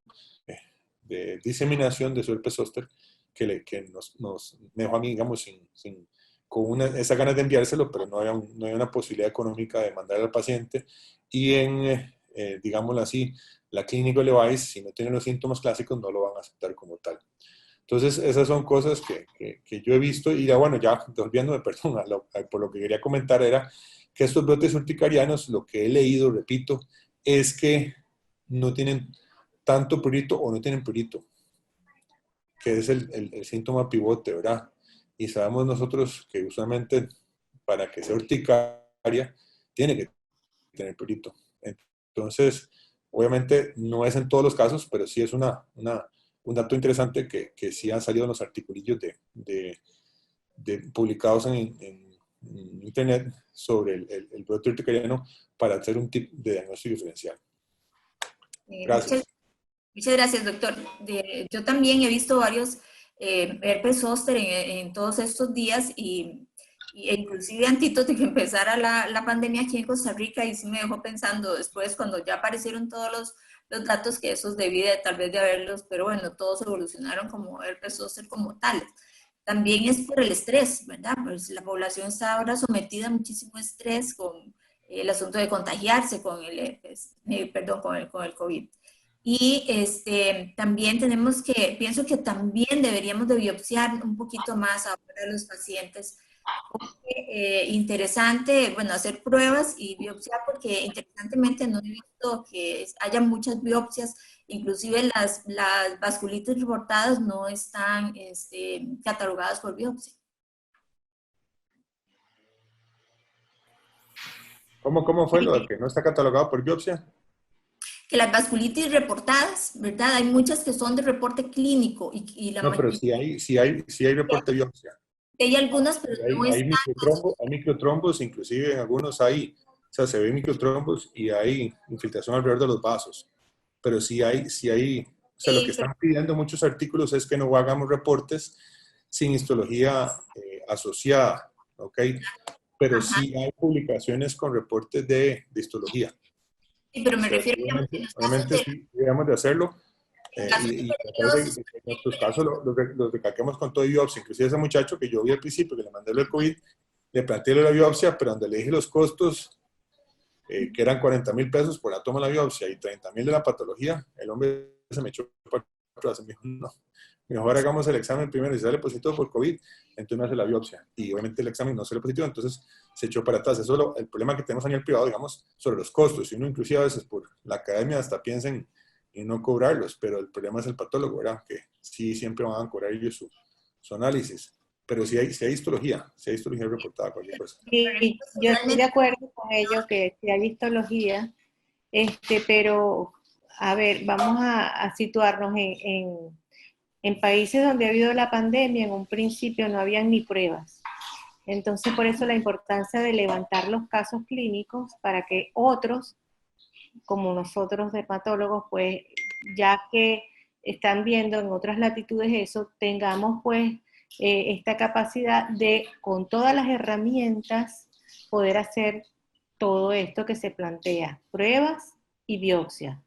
de diseminación de su herpes zóster que nos dejó a mí, digamos, con esas ganas de enviárselo, pero no había una posibilidad económica de mandar al paciente. Y digámoslo así, la Clinical Device, si no tiene los síntomas clásicos, no lo van a aceptar como tal. Entonces, esas son cosas que yo he visto. Y ya, bueno, ya volviéndome, perdón, por lo que quería comentar era que estos brotes urticarianos, lo que he leído, repito, es que no tienen tanto prurito o no tienen prurito, que es el síntoma pivote, ¿verdad? Y sabemos nosotros que usualmente para que sea urticaria tiene que tener prurito. Entonces, obviamente no es en todos los casos, pero sí es un dato interesante que sí han salido en los articulillos publicados en internet sobre el brote urticariano para hacer un tipo de diagnóstico diferencial. Gracias. Muchas gracias, doctor. Yo también he visto varios herpes zóster en todos estos días e inclusive antes de que empezara la pandemia aquí en Costa Rica, y sí me dejó pensando después cuando ya aparecieron todos los datos que esos debí tal vez de haberlos, pero bueno, todos evolucionaron como herpes zóster como tales. También es por el estrés, ¿verdad? Pues la población está ahora sometida a muchísimo estrés con el asunto de contagiarse con el herpes, con el COVID. Y también pienso que también deberíamos de biopsiar un poquito más ahora a los pacientes. Porque, interesante, bueno, hacer pruebas y biopsiar, porque interesantemente no he visto que haya muchas biopsias, inclusive las vasculitis reportadas no están catalogadas por biopsia. ¿Cómo fue lo de que no está catalogado por biopsia? Que las vasculitis reportadas, ¿verdad? Hay muchas que son de reporte clínico y la No, pero sí hay reporte de biopsia. hay algunas, pero no Hay están. hay microtrombos, inclusive en algunos o sea, se ven microtrombos y hay infiltración alrededor de los vasos. Pero sí hay, o sea, lo que están pidiendo muchos artículos es que no hagamos reportes sin histología asociada, ¿ok? Pero sí hay publicaciones con reportes de histología. Sí, pero me O sea, refiero a obviamente, que en los casos de... sí debemos de hacerlo. Y tratar de que en nuestros casos los recalquemos con todo biopsia. Inclusive ese muchacho que yo vi al principio, que le mandé el COVID, le planteé la biopsia, pero donde le dije los costos, que eran 40,000 pesos por la toma de la biopsia y 30,000 de la patología, el hombre se me echó para atrás y me dijo, no, mejor hagamos el examen primero y si sale positivo por COVID, entonces me hace la biopsia. Y obviamente el examen no sale positivo, entonces se echó para atrás. Eso es el problema que tenemos a nivel privado, digamos, sobre los costos. Y uno inclusive a veces por la academia hasta piensa en no cobrarlos, pero el problema es el patólogo, ¿verdad? Que sí siempre van a cobrar ellos su análisis. Pero si hay histología reportada, cualquier cosa. Sí, yo estoy de acuerdo con ello que sí hay histología, pero a ver, vamos a situarnos en países donde ha habido la pandemia. En un principio no habían ni pruebas. Entonces, por eso la importancia de levantar los casos clínicos para que otros, como nosotros dermatólogos, pues ya que están viendo en otras latitudes eso, tengamos pues esta capacidad de, con todas las herramientas, poder hacer todo esto que se plantea, pruebas y biopsia.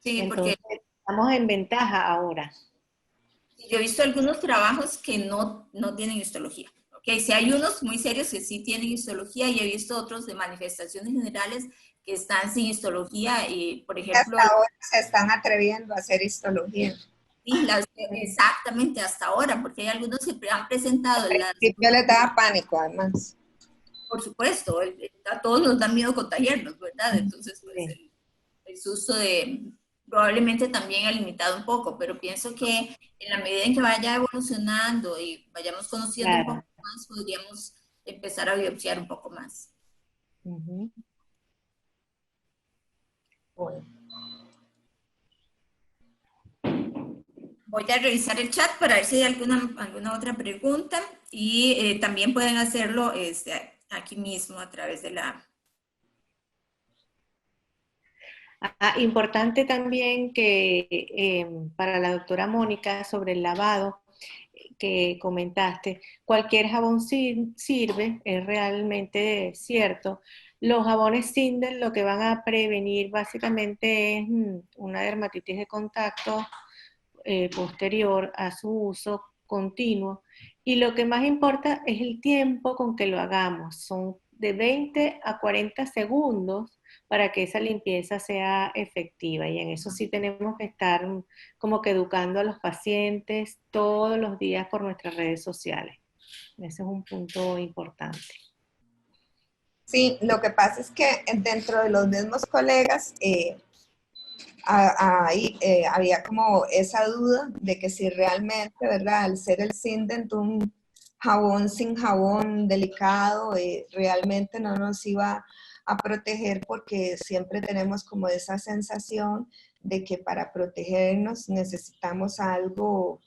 Sí, Entonces, porque estamos en ventaja ahora. yo he visto algunos trabajos que no tienen histología. Okay, sí hay unos muy serios que sí tienen histología y he visto otros de manifestaciones generales que están sin histología. Y, por ejemplo, hasta ahora se están atreviendo a hacer histología. Sí, exactamente, hasta ahora, porque hay algunos que han presentado Yo les daba pánico, además. Por supuesto, a todos nos da miedo contagiarnos, ¿verdad? Entonces, pues, el susto probablemente también ha limitado un poco, pero pienso que en la medida en que vaya evolucionando y vayamos conociendo un poco más, podríamos empezar a biopsiar un poco más. Uh-huh. Bueno. Voy a revisar el chat para ver si hay alguna otra pregunta y también pueden hacerlo aquí mismo a través de la... Importante también que para la doctora Mónica sobre el lavado que comentaste, cualquier jabón sirve, es realmente cierto. Los jabones Sindel lo que van a prevenir básicamente es una dermatitis de contacto posterior a su uso continuo. Y lo que más importa es el tiempo con que lo hagamos. Son de 20 a 40 segundos para que esa limpieza sea efectiva. Y en eso sí tenemos que estar como que educando a los pacientes todos los días por nuestras redes sociales. Ese es un punto importante. Sí, lo que pasa es que dentro de los mismos colegas había como esa duda de que si realmente, ¿verdad? Al ser el Sindent un jabón sin jabón delicado, realmente no nos iba a proteger, porque siempre tenemos como esa sensación de que para protegernos necesitamos algo,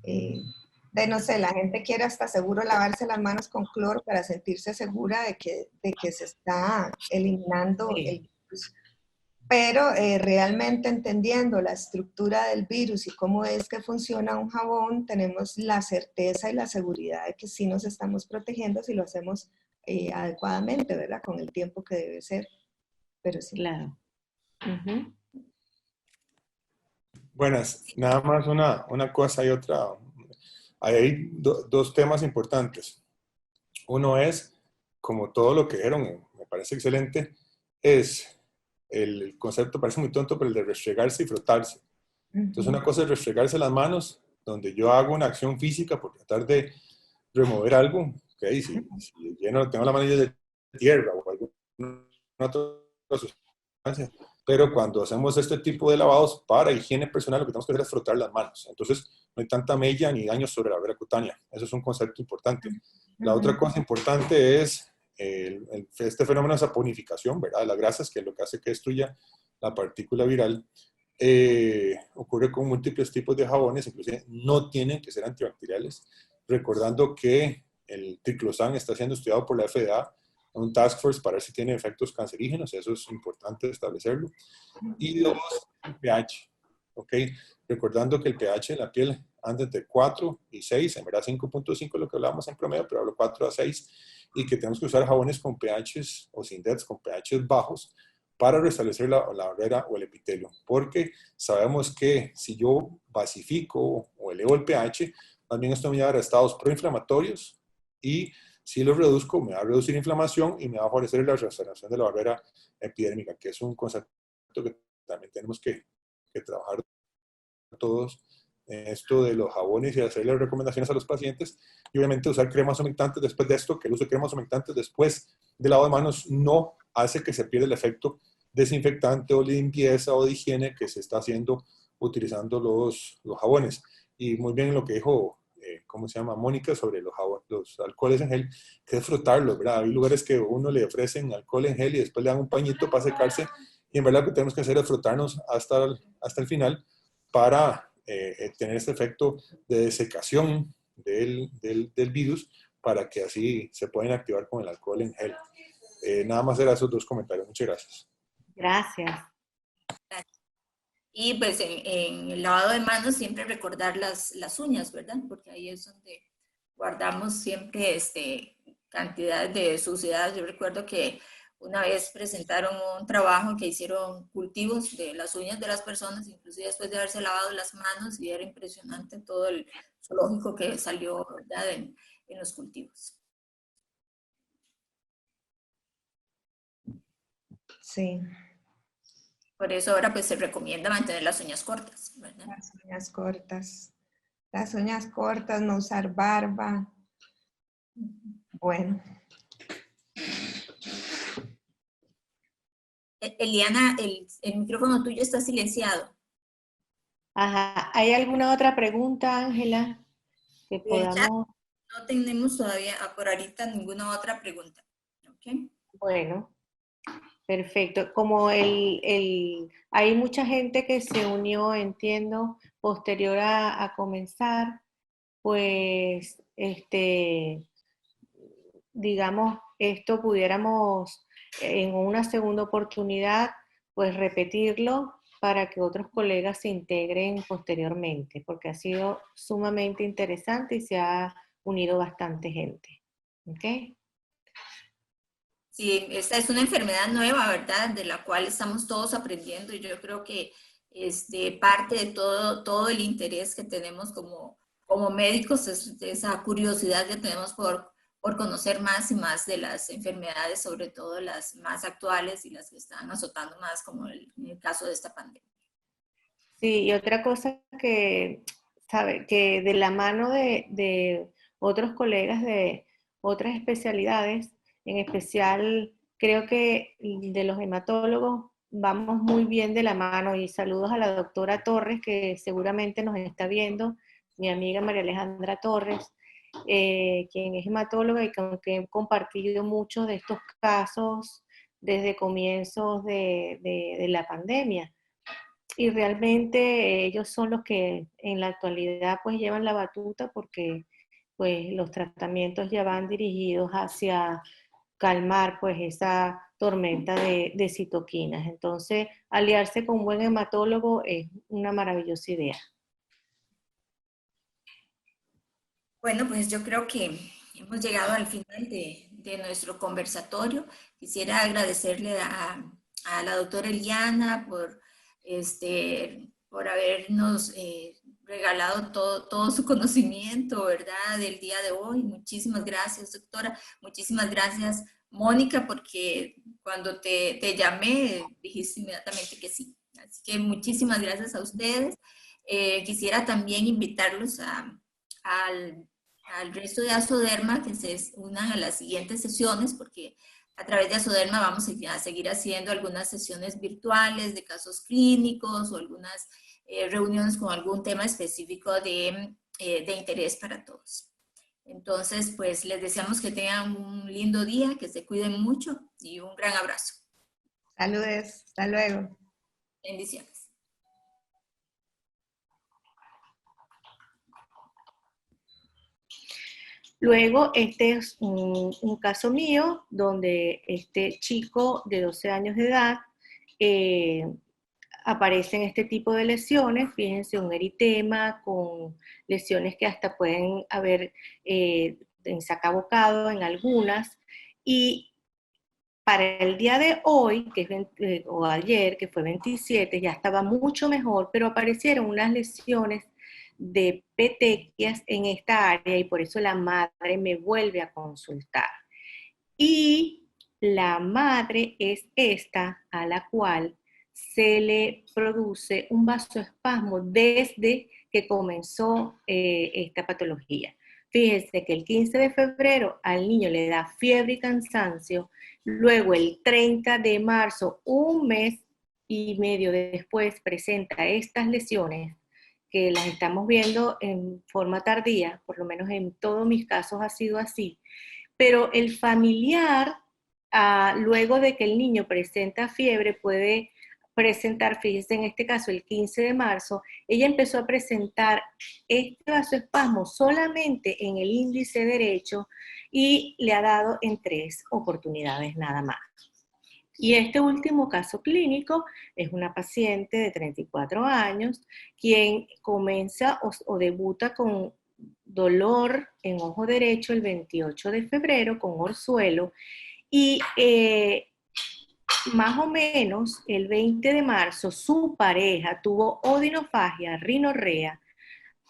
de no sé, la gente quiere hasta seguro lavarse las manos con cloro para sentirse segura de que se está eliminando el virus. Pero realmente entendiendo la estructura del virus y cómo es que funciona un jabón, tenemos la certeza y la seguridad de que sí nos estamos protegiendo si lo hacemos adecuadamente, ¿verdad? Con el tiempo que debe ser. Pero sí. Claro. Uh-huh. Buenas, nada más una cosa y otra. Hay dos temas importantes. Uno es, como todo lo que dijeron, me parece excelente, es el concepto, parece muy tonto, pero el de restregarse y frotarse. Entonces, una cosa es restregarse las manos, donde yo hago una acción física por tratar de remover algo, okay, si tengo la mano llena de tierra o alguna otra sustancia. Pero cuando hacemos este tipo de lavados para higiene personal, lo que tenemos que hacer es frotar las manos. Entonces, no hay tanta mella ni daño sobre la barrera cutánea. Eso es un concepto importante. La otra cosa importante es este fenómeno de saponificación, ¿verdad? De las grasas, que es lo que hace que destruya la partícula viral. Ocurre con múltiples tipos de jabones, inclusive no tienen que ser antibacteriales, recordando que el triclosan está siendo estudiado por la FDA, un task force para ver si tiene efectos cancerígenos, eso es importante establecerlo. Y dos, el pH, ¿ok? Recordando que el pH en la piel anda entre 4 y 6, en verdad 5.5 es lo que hablábamos en promedio, pero hablo 4 a 6, y que tenemos que usar jabones con pHs o Sindets con pHs bajos para restablecer la barrera o el epitelio, porque sabemos que si yo basifico o elevo el pH, también esto me va a dar a estados proinflamatorios, y si lo reduzco me va a reducir inflamación y me va a favorecer la restauración de la barrera epidérmica, que es un concepto que también tenemos que trabajar todos en esto de los jabones y hacerle recomendaciones a los pacientes, y obviamente usar cremas humectantes después de esto, que el uso de cremas humectantes después del lavado de manos no hace que se pierda el efecto desinfectante o limpieza o de higiene que se está haciendo utilizando los jabones. Y muy bien lo que dijo, ¿cómo se llama? Mónica, sobre los alcoholes en gel, que es frotarlos, ¿verdad? Hay lugares que uno le ofrecen alcohol en gel y después le dan un pañito para secarse, y en verdad lo que tenemos que hacer es frotarnos hasta el final para tener este efecto de desecación del virus, para que así se puedan activar con el alcohol en gel. Nada más eran esos dos comentarios. Muchas gracias. Gracias. Y pues en el lavado de manos siempre recordar las uñas, ¿verdad? Porque ahí es donde guardamos siempre cantidades de suciedad. Yo recuerdo que una vez presentaron un trabajo que hicieron cultivos de las uñas de las personas, inclusive después de haberse lavado las manos, y era impresionante todo el zoológico que salió, ¿verdad? en los cultivos. Sí. Por eso ahora pues se recomienda mantener las uñas cortas, ¿verdad? Las uñas cortas. Las uñas cortas, no usar barba. Bueno. Eliana, el micrófono tuyo está silenciado. Ajá. ¿Hay alguna otra pregunta, Ángela, que podamos? No tenemos todavía por ahorita ninguna otra pregunta. ¿Okay? Bueno, perfecto. Como hay mucha gente que se unió, entiendo, posterior a comenzar, pues, digamos, esto pudiéramos en una segunda oportunidad, pues repetirlo para que otros colegas se integren posteriormente, porque ha sido sumamente interesante y se ha unido bastante gente. ¿Ok? Sí, esta es una enfermedad nueva, ¿verdad? De la cual estamos todos aprendiendo y yo creo que parte de todo el interés que tenemos como médicos es esa curiosidad que tenemos por conocer más y más de las enfermedades, sobre todo las más actuales y las que están azotando más, como en el caso de esta pandemia. Sí, y otra cosa que, sabe, que de la mano de otros colegas de otras especialidades, en especial creo que de los hematólogos vamos muy bien de la mano y saludos a la doctora Torres que seguramente nos está viendo, mi amiga María Alejandra Torres, quien es hematóloga y con quien he compartido muchos de estos casos desde comienzos de la pandemia. Y realmente ellos son los que en la actualidad pues llevan la batuta porque pues los tratamientos ya van dirigidos hacia calmar pues esa tormenta de citoquinas. Entonces, aliarse con un buen hematólogo es una maravillosa idea. Bueno, pues yo creo que hemos llegado al final de nuestro conversatorio. Quisiera agradecerle a la doctora Eliana por habernos regalado todo su conocimiento, ¿verdad?, del día de hoy. Muchísimas gracias, doctora. Muchísimas gracias, Mónica, porque cuando te llamé dijiste inmediatamente que sí. Así que muchísimas gracias a ustedes. Quisiera también invitarlos al resto de Azoderma que se unan a las siguientes sesiones, porque a través de Azoderma vamos a seguir haciendo algunas sesiones virtuales de casos clínicos o algunas reuniones con algún tema específico de interés para todos. Entonces, pues les deseamos que tengan un lindo día, que se cuiden mucho y un gran abrazo. Saludes, hasta luego. Bendiciones. Luego, este es un caso mío donde este chico de 12 años de edad aparecen este tipo de lesiones, fíjense, un eritema con lesiones que hasta pueden haber ensacabocado en algunas, y para el día de hoy, que es o ayer, que fue 27, ya estaba mucho mejor, pero aparecieron unas lesiones de petequias en esta área y por eso la madre me vuelve a consultar. Y la madre es esta a la cual se le produce un vasoespasmo desde que comenzó esta patología. Fíjense que el 15 de febrero al niño le da fiebre y cansancio, luego el 30 de marzo, un mes y medio después, presenta estas lesiones que las estamos viendo en forma tardía, por lo menos en todos mis casos ha sido así, pero el familiar, luego de que el niño presenta fiebre, puede presentar, fíjense en este caso, el 15 de marzo, ella empezó a presentar este vasoespasmo solamente en el índice derecho y le ha dado en 3 oportunidades nada más. Y este último caso clínico es una paciente de 34 años quien comienza o debuta con dolor en ojo derecho el 28 de febrero con orzuelo y más o menos el 20 de marzo su pareja tuvo odinofagia, rinorrea,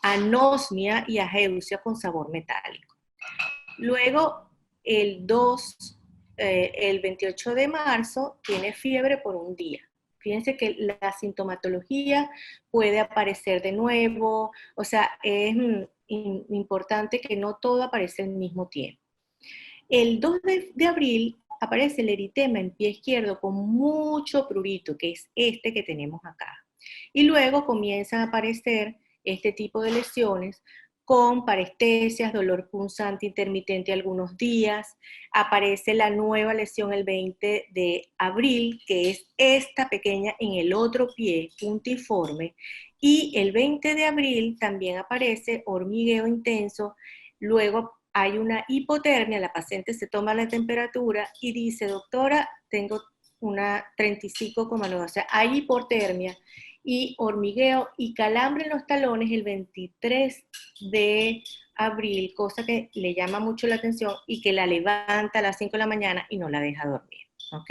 anosmia y ageusia con sabor metálico. Luego el 28 de marzo tiene fiebre por un día. Fíjense que la sintomatología puede aparecer de nuevo, o sea, es importante que no todo aparece al mismo tiempo. El 2 de abril aparece el eritema en pie izquierdo con mucho prurito, que es este que tenemos acá. Y luego comienzan a aparecer este tipo de lesiones con parestesias, dolor punzante intermitente algunos días. Aparece la nueva lesión el 20 de abril, que es esta pequeña en el otro pie, puntiforme. Y el 20 de abril también aparece hormigueo intenso. Luego hay una hipotermia, la paciente se toma la temperatura y dice, doctora, tengo una 35,9, o sea, hay hipotermia y hormigueo y calambre en los talones el 23 de abril, cosa que le llama mucho la atención y que la levanta a las 5 de la mañana y no la deja dormir, ¿ok?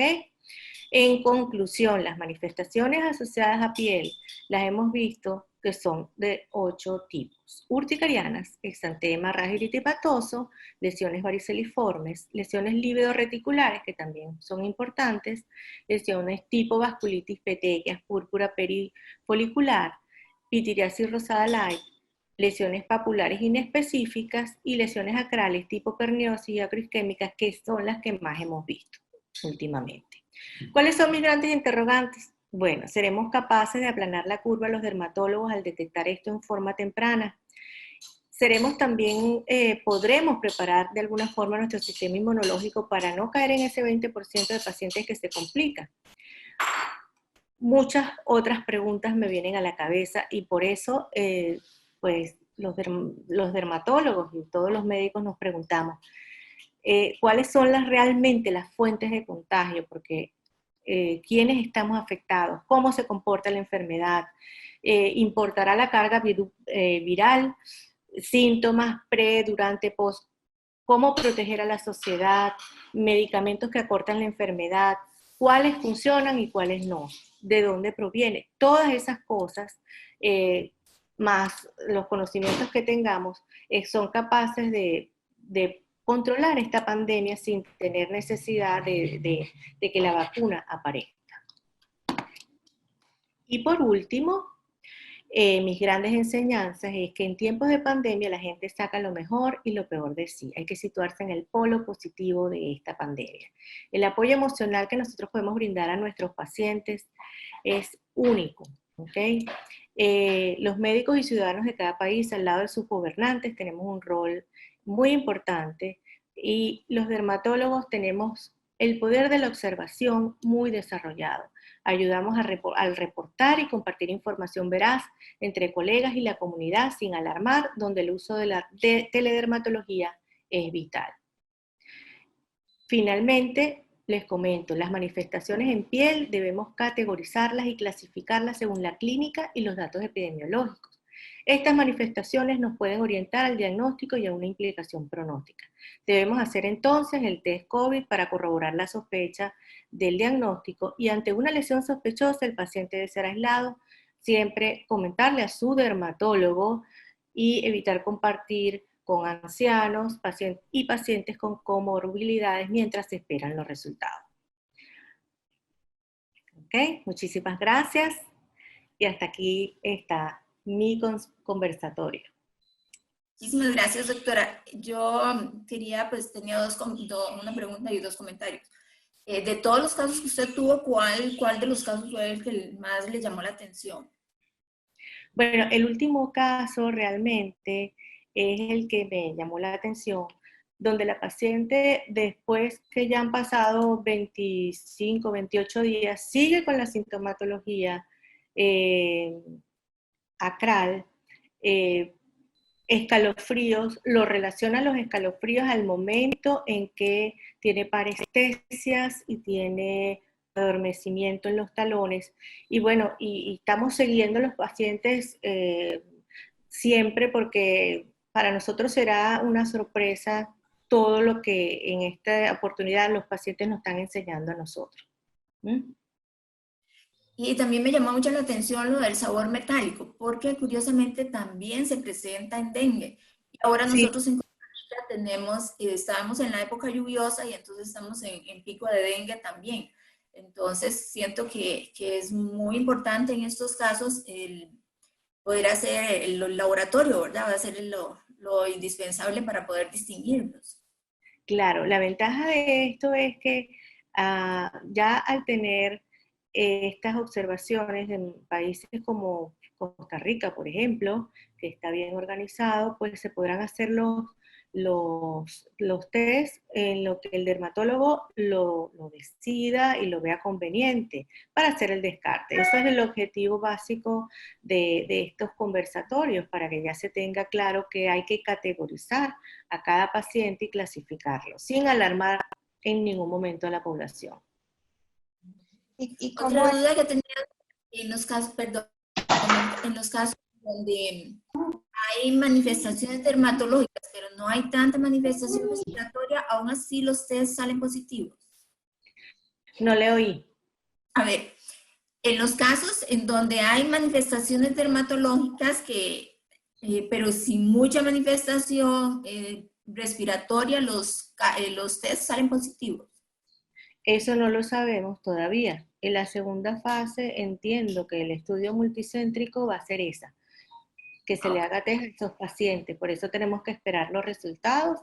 En conclusión, las manifestaciones asociadas a piel las hemos visto que son de 8 tipos. Urticarianas, exantema, rash hepatoso, lesiones variceliformes, lesiones lívido-reticulares, que también son importantes, lesiones tipo vasculitis petequias, púrpura perifolicular, pitiriasis rosada light, lesiones papulares inespecíficas y lesiones acrales tipo perniosis y acroisquémicas, que son las que más hemos visto últimamente. ¿Cuáles son mis grandes interrogantes? Bueno, ¿seremos capaces de aplanar la curva a los dermatólogos al detectar esto en forma temprana? ¿Seremos también, podremos preparar de alguna forma nuestro sistema inmunológico para no caer en ese 20% de pacientes que se complican? Muchas otras preguntas me vienen a la cabeza y por eso, pues, los dermatólogos y todos los médicos nos preguntamos, ¿cuáles son realmente las fuentes de contagio? Porque quiénes estamos afectados, cómo se comporta la enfermedad, importará la carga viral, síntomas pre, durante, post, cómo proteger a la sociedad, medicamentos que acortan la enfermedad, cuáles funcionan y cuáles no, de dónde proviene. Todas esas cosas, más los conocimientos que tengamos, son capaces de controlar esta pandemia sin tener necesidad de que la vacuna aparezca. Y por último, mis grandes enseñanzas es que en tiempos de pandemia la gente saca lo mejor y lo peor de sí. Hay que situarse en el polo positivo de esta pandemia. El apoyo emocional que nosotros podemos brindar a nuestros pacientes es único, ¿ok? Los médicos y ciudadanos de cada país, al lado de sus gobernantes, tenemos un rol muy importante y los dermatólogos tenemos el poder de la observación muy desarrollado. Ayudamos al reportar y compartir información veraz entre colegas y la comunidad sin alarmar, donde el uso de la teledermatología es vital. Finalmente, les comento, las manifestaciones en piel debemos categorizarlas y clasificarlas según la clínica y los datos epidemiológicos. Estas manifestaciones nos pueden orientar al diagnóstico y a una implicación pronóstica. Debemos hacer entonces el test COVID para corroborar la sospecha del diagnóstico y ante una lesión sospechosa el paciente debe ser aislado, siempre comentarle a su dermatólogo y evitar compartir con ancianos y pacientes con comorbilidades mientras se esperan los resultados. ¿Ok? Muchísimas gracias y hasta aquí está mi conversatorio. Muchísimas gracias, doctora. Yo quería, pues tenía una pregunta y 2 comentarios. De todos los casos que usted tuvo, ¿cuál de los casos fue el que más le llamó la atención? Bueno, el último caso realmente es el que me llamó la atención, donde la paciente, después que ya han pasado 25, 28 días, sigue con la sintomatología acral, escalofríos, lo relaciona los escalofríos al momento en que tiene parestesias y tiene adormecimiento en los talones. Y bueno, y estamos siguiendo a los pacientes siempre porque para nosotros será una sorpresa todo lo que en esta oportunidad los pacientes nos están enseñando a nosotros. Y también me llamó mucho la atención lo del sabor metálico, porque curiosamente también se presenta en dengue. Y ahora Sí. nosotros en Costa Rica estábamos en la época lluviosa y entonces estamos en pico de dengue también. Entonces siento que es muy importante en estos casos el poder hacer el laboratorio, ¿verdad? Va a ser lo indispensable para poder distinguirlos. Claro, la ventaja de esto es que ya al tener estas observaciones en países como Costa Rica, por ejemplo, que está bien organizado, pues se podrán hacer los test en lo que el dermatólogo lo decida y lo vea conveniente para hacer el descarte. Eso es el objetivo básico de estos conversatorios, para que ya se tenga claro que hay que categorizar a cada paciente y clasificarlo, sin alarmar en ningún momento a la población. ¿Y Otra duda que tenía en los casos, perdón, en los casos donde hay manifestaciones dermatológicas, pero no hay tanta manifestación respiratoria, aún así los test salen positivos. No le oí. A ver, en los casos en donde hay manifestaciones dermatológicas, pero sin mucha manifestación respiratoria, los test salen positivos. Eso no lo sabemos todavía. En la segunda fase entiendo que el estudio multicéntrico va a ser esa, que se le haga test a esos pacientes. Por eso tenemos que esperar los resultados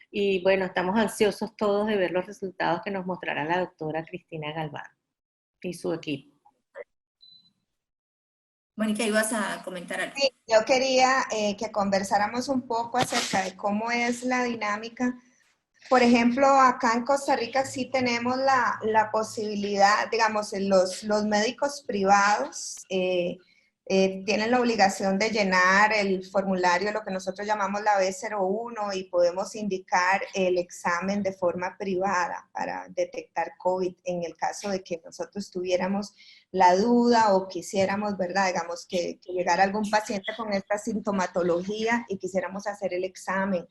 y bueno, estamos ansiosos todos de ver los resultados que nos mostrará la doctora Cristina Galván y su equipo. Mónica, ¿ibas a comentar algo? Sí, yo quería que conversáramos un poco acerca de cómo es la dinámica. Por ejemplo, acá en Costa Rica sí tenemos la posibilidad, digamos, los médicos privados tienen la obligación de llenar el formulario, lo que nosotros llamamos la B01, y podemos indicar el examen de forma privada para detectar COVID en el caso de que nosotros tuviéramos la duda o quisiéramos, ¿verdad? Digamos que llegara algún paciente con esta sintomatología y quisiéramos hacer el examen.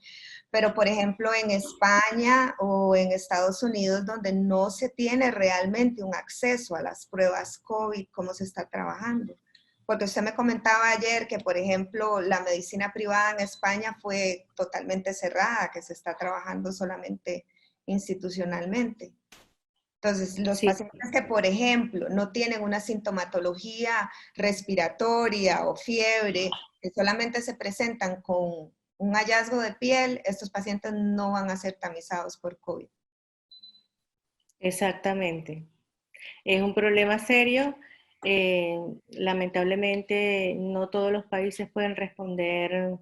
Pero, por ejemplo, en España o en Estados Unidos, donde no se tiene realmente un acceso a las pruebas COVID, ¿cómo se está trabajando? Porque usted me comentaba ayer que, por ejemplo, la medicina privada en España fue totalmente cerrada, que se está trabajando solamente institucionalmente. Entonces, los Sí. pacientes que, por ejemplo, no tienen una sintomatología respiratoria o fiebre, que solamente se presentan con un hallazgo de piel, estos pacientes no van a ser tamizados por COVID. Exactamente. Es un problema serio. Lamentablemente no todos los países pueden responder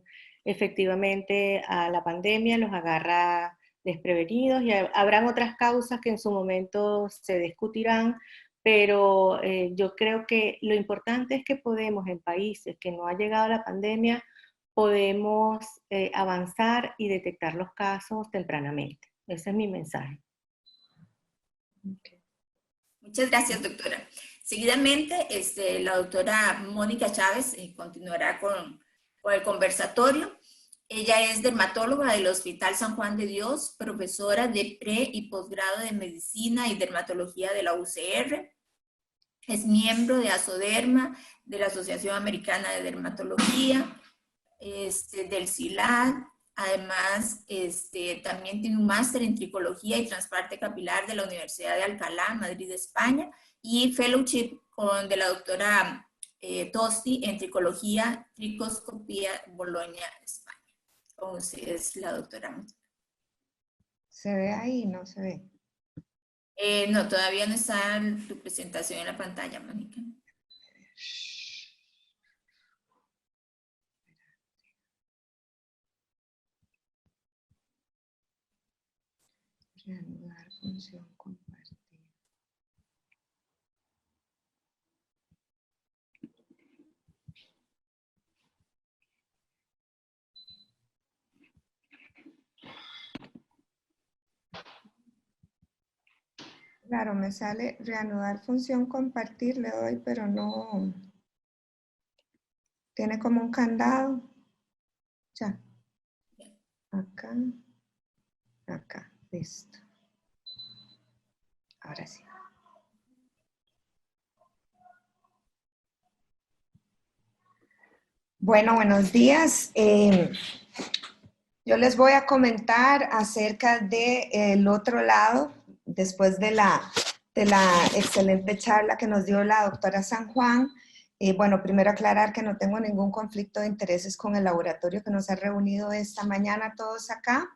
efectivamente a la pandemia, los agarra desprevenidos y habrán otras causas que en su momento se discutirán, pero yo creo que lo importante es que podemos en países que no ha llegado la pandemia, podemos avanzar y detectar los casos tempranamente. Ese es mi mensaje. Okay. Muchas gracias, doctora. Seguidamente, la doctora Mónica Chávez continuará con el conversatorio. Ella es dermatóloga del Hospital San Juan de Dios, profesora de pre- y posgrado de Medicina y Dermatología de la UCR. Es miembro de ASODERMA, de la Asociación Americana de Dermatología, del CILAD. Además, también tiene un máster en tricología y trasplante capilar de la Universidad de Alcalá, Madrid, España, y fellowship de la doctora Tosti en tricología, tricoscopía, Bolonia, España. Entonces, la doctora. ¿Se ve ahí? No se ve. No, todavía no está tu presentación en la pantalla, Mónica. Reanudar función compartida. Claro, me sale reanudar función compartir, le doy, pero no. Tiene como un candado. Ya. Acá. Acá. Listo. Ahora sí. Bueno, buenos días. Yo les voy a comentar acerca del otro lado, después de la excelente charla que nos dio la doctora San Juan. Bueno, primero aclarar que no tengo ningún conflicto de intereses con el laboratorio que nos ha reunido esta mañana todos acá.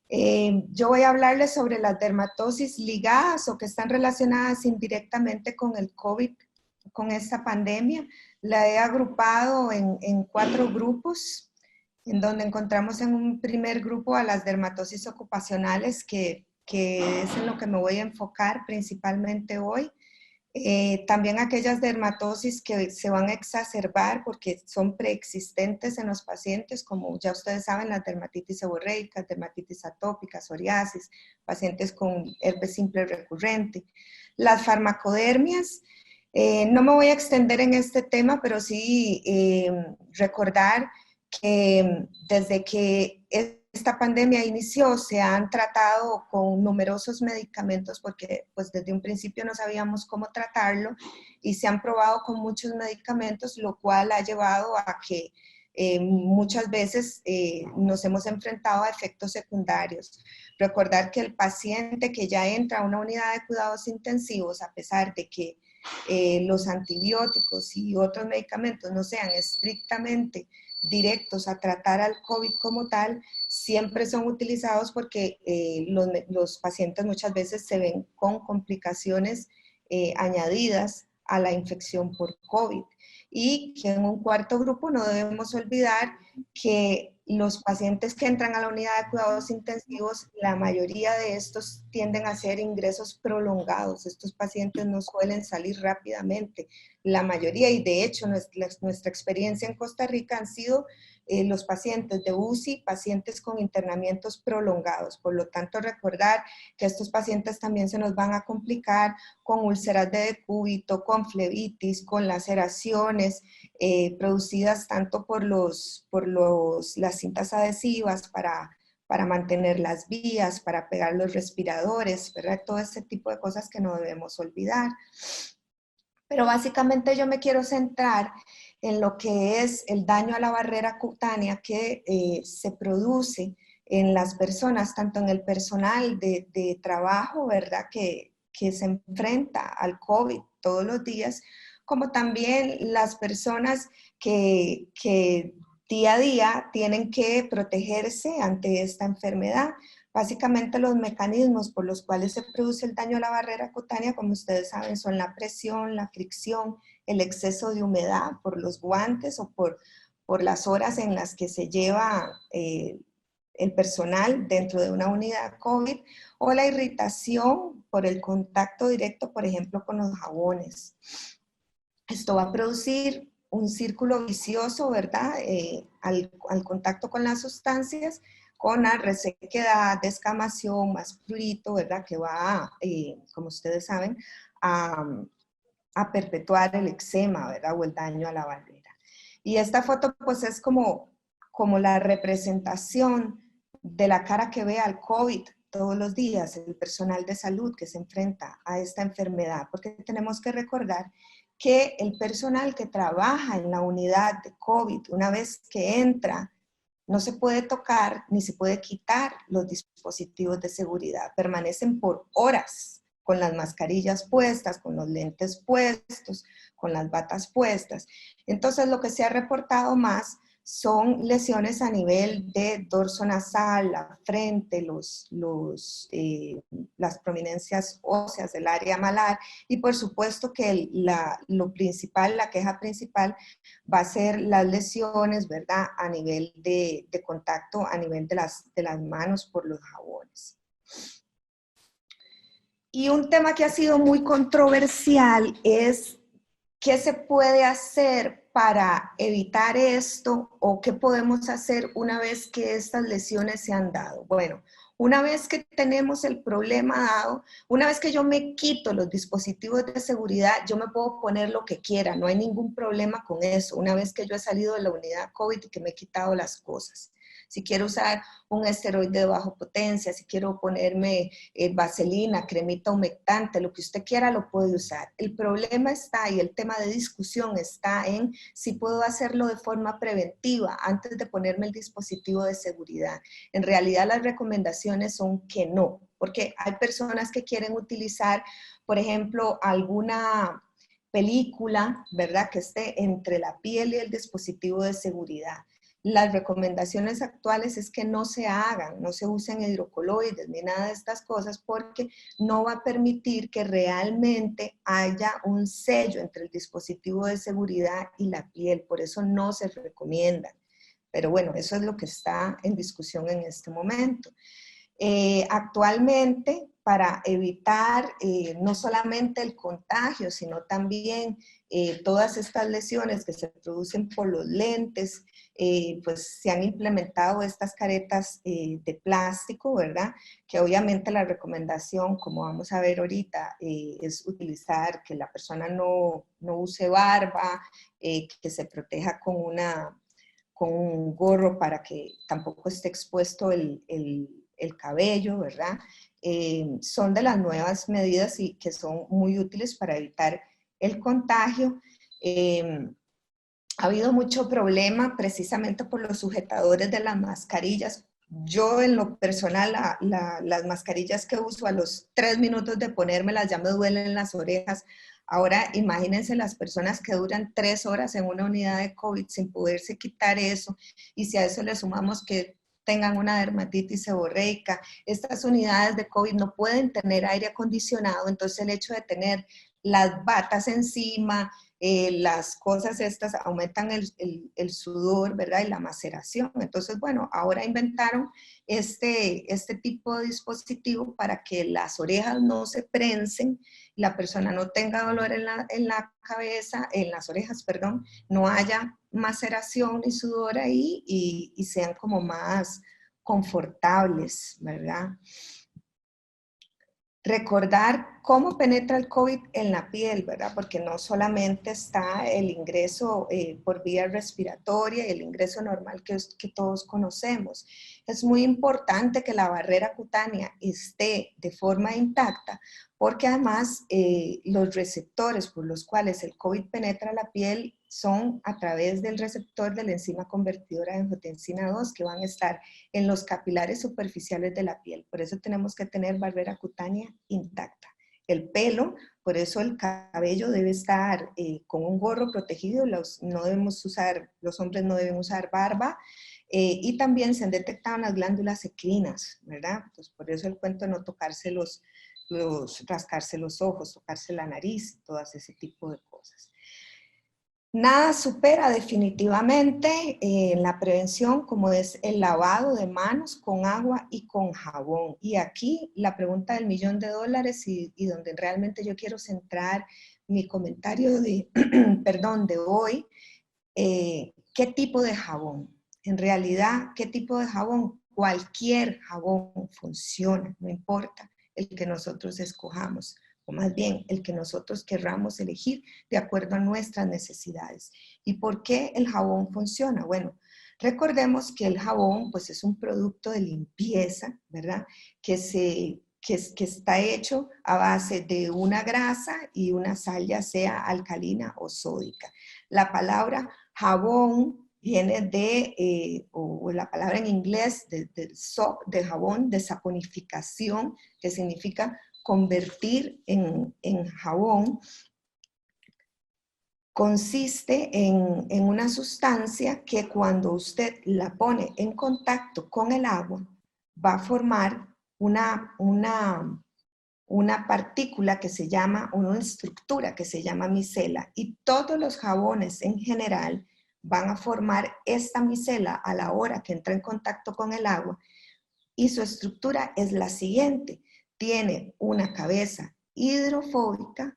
Yo voy a hablarles sobre las dermatosis ligadas o que están relacionadas indirectamente con el COVID, con esta pandemia. La he agrupado en 4 grupos, en donde encontramos en un primer grupo a las dermatosis ocupacionales, que es en lo que me voy a enfocar principalmente hoy. También aquellas dermatosis que se van a exacerbar porque son preexistentes en los pacientes, como ya ustedes saben, la dermatitis seborreica, dermatitis atópica, psoriasis, pacientes con herpes simple recurrente. Las farmacodermias, no me voy a extender en este tema, pero sí recordar que desde que esta pandemia inició se han tratado con numerosos medicamentos porque pues desde un principio no sabíamos cómo tratarlo y se han probado con muchos medicamentos, lo cual ha llevado a que muchas veces nos hemos enfrentado a efectos secundarios. Recordar que el paciente que ya entra a una unidad de cuidados intensivos, a pesar de que los antibióticos y otros medicamentos no sean estrictamente directos a tratar al COVID como tal, siempre son utilizados porque los pacientes muchas veces se ven con complicaciones añadidas a la infección por COVID. Y que en un cuarto grupo no debemos olvidar que los pacientes que entran a la unidad de cuidados intensivos, la mayoría de estos tienden a ser ingresos prolongados. Estos pacientes no suelen salir rápidamente. La mayoría, y de hecho nuestra experiencia en Costa Rica han sido los pacientes de UCI, pacientes con internamientos prolongados. Por lo tanto, recordar que estos pacientes también se nos van a complicar con úlceras de decúbito, con flebitis, con laceraciones producidas tanto por las cintas adhesivas para mantener las vías, para pegar los respiradores, ¿verdad? Todo ese tipo de cosas que no debemos olvidar. Pero básicamente yo me quiero centrar en lo que es el daño a la barrera cutánea que se produce en las personas, tanto en el personal de trabajo, ¿verdad? Que se enfrenta al COVID todos los días, como también las personas que día a día tienen que protegerse ante esta enfermedad. Básicamente los mecanismos por los cuales se produce el daño a la barrera cutánea, como ustedes saben, son la presión, la fricción, el exceso de humedad por los guantes o por las horas en las que se lleva el personal dentro de una unidad COVID, o la irritación por el contacto directo, por ejemplo, con los jabones. Esto va a producir un círculo vicioso, ¿verdad? Al contacto con las sustancias, con la resequedad, descamación, más prurito, ¿verdad? Que va, como ustedes saben, a perpetuar el eczema, ¿verdad? O el daño a la barrera. Y esta foto, pues, es como la representación de la cara que ve al COVID todos los días, el personal de salud que se enfrenta a esta enfermedad, porque tenemos que recordar que el personal que trabaja en la unidad de COVID, una vez que entra, no se puede tocar ni se puede quitar los dispositivos de seguridad. Permanecen por horas con las mascarillas puestas, con los lentes puestos, con las batas puestas. Entonces, lo que se ha reportado más son lesiones a nivel de dorso nasal, la frente, las prominencias óseas del área malar, y por supuesto que lo principal, la queja principal va a ser las lesiones, ¿verdad? A nivel de contacto, a nivel de las manos por los jabones. Y un tema que ha sido muy controversial es qué se puede hacer para evitar esto o qué podemos hacer una vez que estas lesiones se han dado. Bueno, una vez que tenemos el problema dado, una vez que yo me quito los dispositivos de seguridad, yo me puedo poner lo que quiera, no hay ningún problema con eso. Una vez que yo he salido de la unidad COVID y que me he quitado las cosas. Si quiero usar un esteroide de baja potencia, si quiero ponerme vaselina, cremita humectante, lo que usted quiera lo puede usar. El problema está y el tema de discusión está en si puedo hacerlo de forma preventiva antes de ponerme el dispositivo de seguridad. En realidad las recomendaciones son que no, porque hay personas que quieren utilizar, por ejemplo, alguna película, ¿verdad?, que esté entre la piel y el dispositivo de seguridad. Las recomendaciones actuales es que no se hagan, no se usen hidrocoloides ni nada de estas cosas porque no va a permitir que realmente haya un sello entre el dispositivo de seguridad y la piel, por eso no se recomiendan. Pero bueno, eso es lo que está en discusión en este momento. Actualmente, para evitar no solamente el contagio, sino también todas estas lesiones que se producen por los lentes, pues se han implementado estas caretas de plástico, ¿verdad? Que obviamente la recomendación, como vamos a ver ahorita, es utilizar que la persona no use barba, que se proteja con con un gorro para que tampoco esté expuesto el cabello, ¿verdad? Son de las nuevas medidas y que son muy útiles para evitar el contagio. Ha habido mucho problema precisamente por los sujetadores de las mascarillas. Yo en lo personal, las mascarillas que uso a los 3 minutos de ponérmelas ya me duelen las orejas. Ahora imagínense las personas que duran 3 horas en una unidad de COVID sin poderse quitar eso, y si a eso le sumamos que tengan una dermatitis seborreica, estas unidades de COVID no pueden tener aire acondicionado, entonces el hecho de tener las batas encima, las cosas estas aumentan el sudor, ¿verdad? Y la maceración. Entonces, bueno, ahora inventaron este tipo de dispositivo para que las orejas no se prensen, la persona no tenga dolor en la cabeza, en las orejas, perdón, no haya maceración ni sudor ahí y sean como más confortables, ¿verdad? Recordar cómo penetra el COVID en la piel, ¿verdad? Porque no solamente está el ingreso por vía respiratoria y el ingreso normal que todos conocemos. Es muy importante que la barrera cutánea esté de forma intacta, porque además los receptores por los cuales el COVID penetra la piel son a través del receptor de la enzima convertidora de angiotensina 2 que van a estar en los capilares superficiales de la piel. Por eso tenemos que tener barrera cutánea intacta. El pelo, por eso el cabello debe estar con un gorro protegido, los hombres no deben usar barba, y también se han detectado las glándulas ecrinas, ¿verdad? Entonces, por eso el cuento de no tocarse rascarse los ojos, tocarse la nariz, todas ese tipo de cosas. Nada supera definitivamente la prevención como es el lavado de manos con agua y con jabón. Y aquí la pregunta del $1.000.000 y donde realmente yo quiero centrar mi comentario de hoy, ¿qué tipo de jabón? En realidad, ¿qué tipo de jabón? Cualquier jabón funciona, no importa el que nosotros escojamos, o más bien el que nosotros querramos elegir de acuerdo a nuestras necesidades. ¿Y por qué el jabón funciona? Bueno, recordemos que el jabón pues es un producto de limpieza, ¿verdad? Que está hecho a base de una grasa y una sal, ya sea alcalina o sódica. La palabra jabón viene o la palabra en inglés de jabón, de saponificación, que significa convertir en jabón. Consiste en una sustancia que cuando usted la pone en contacto con el agua, va a formar una partícula que se llama, una estructura que se llama micela, y todos los jabones en general van a formar esta micela a la hora que entra en contacto con el agua, y su estructura es la siguiente: tiene una cabeza hidrofílica,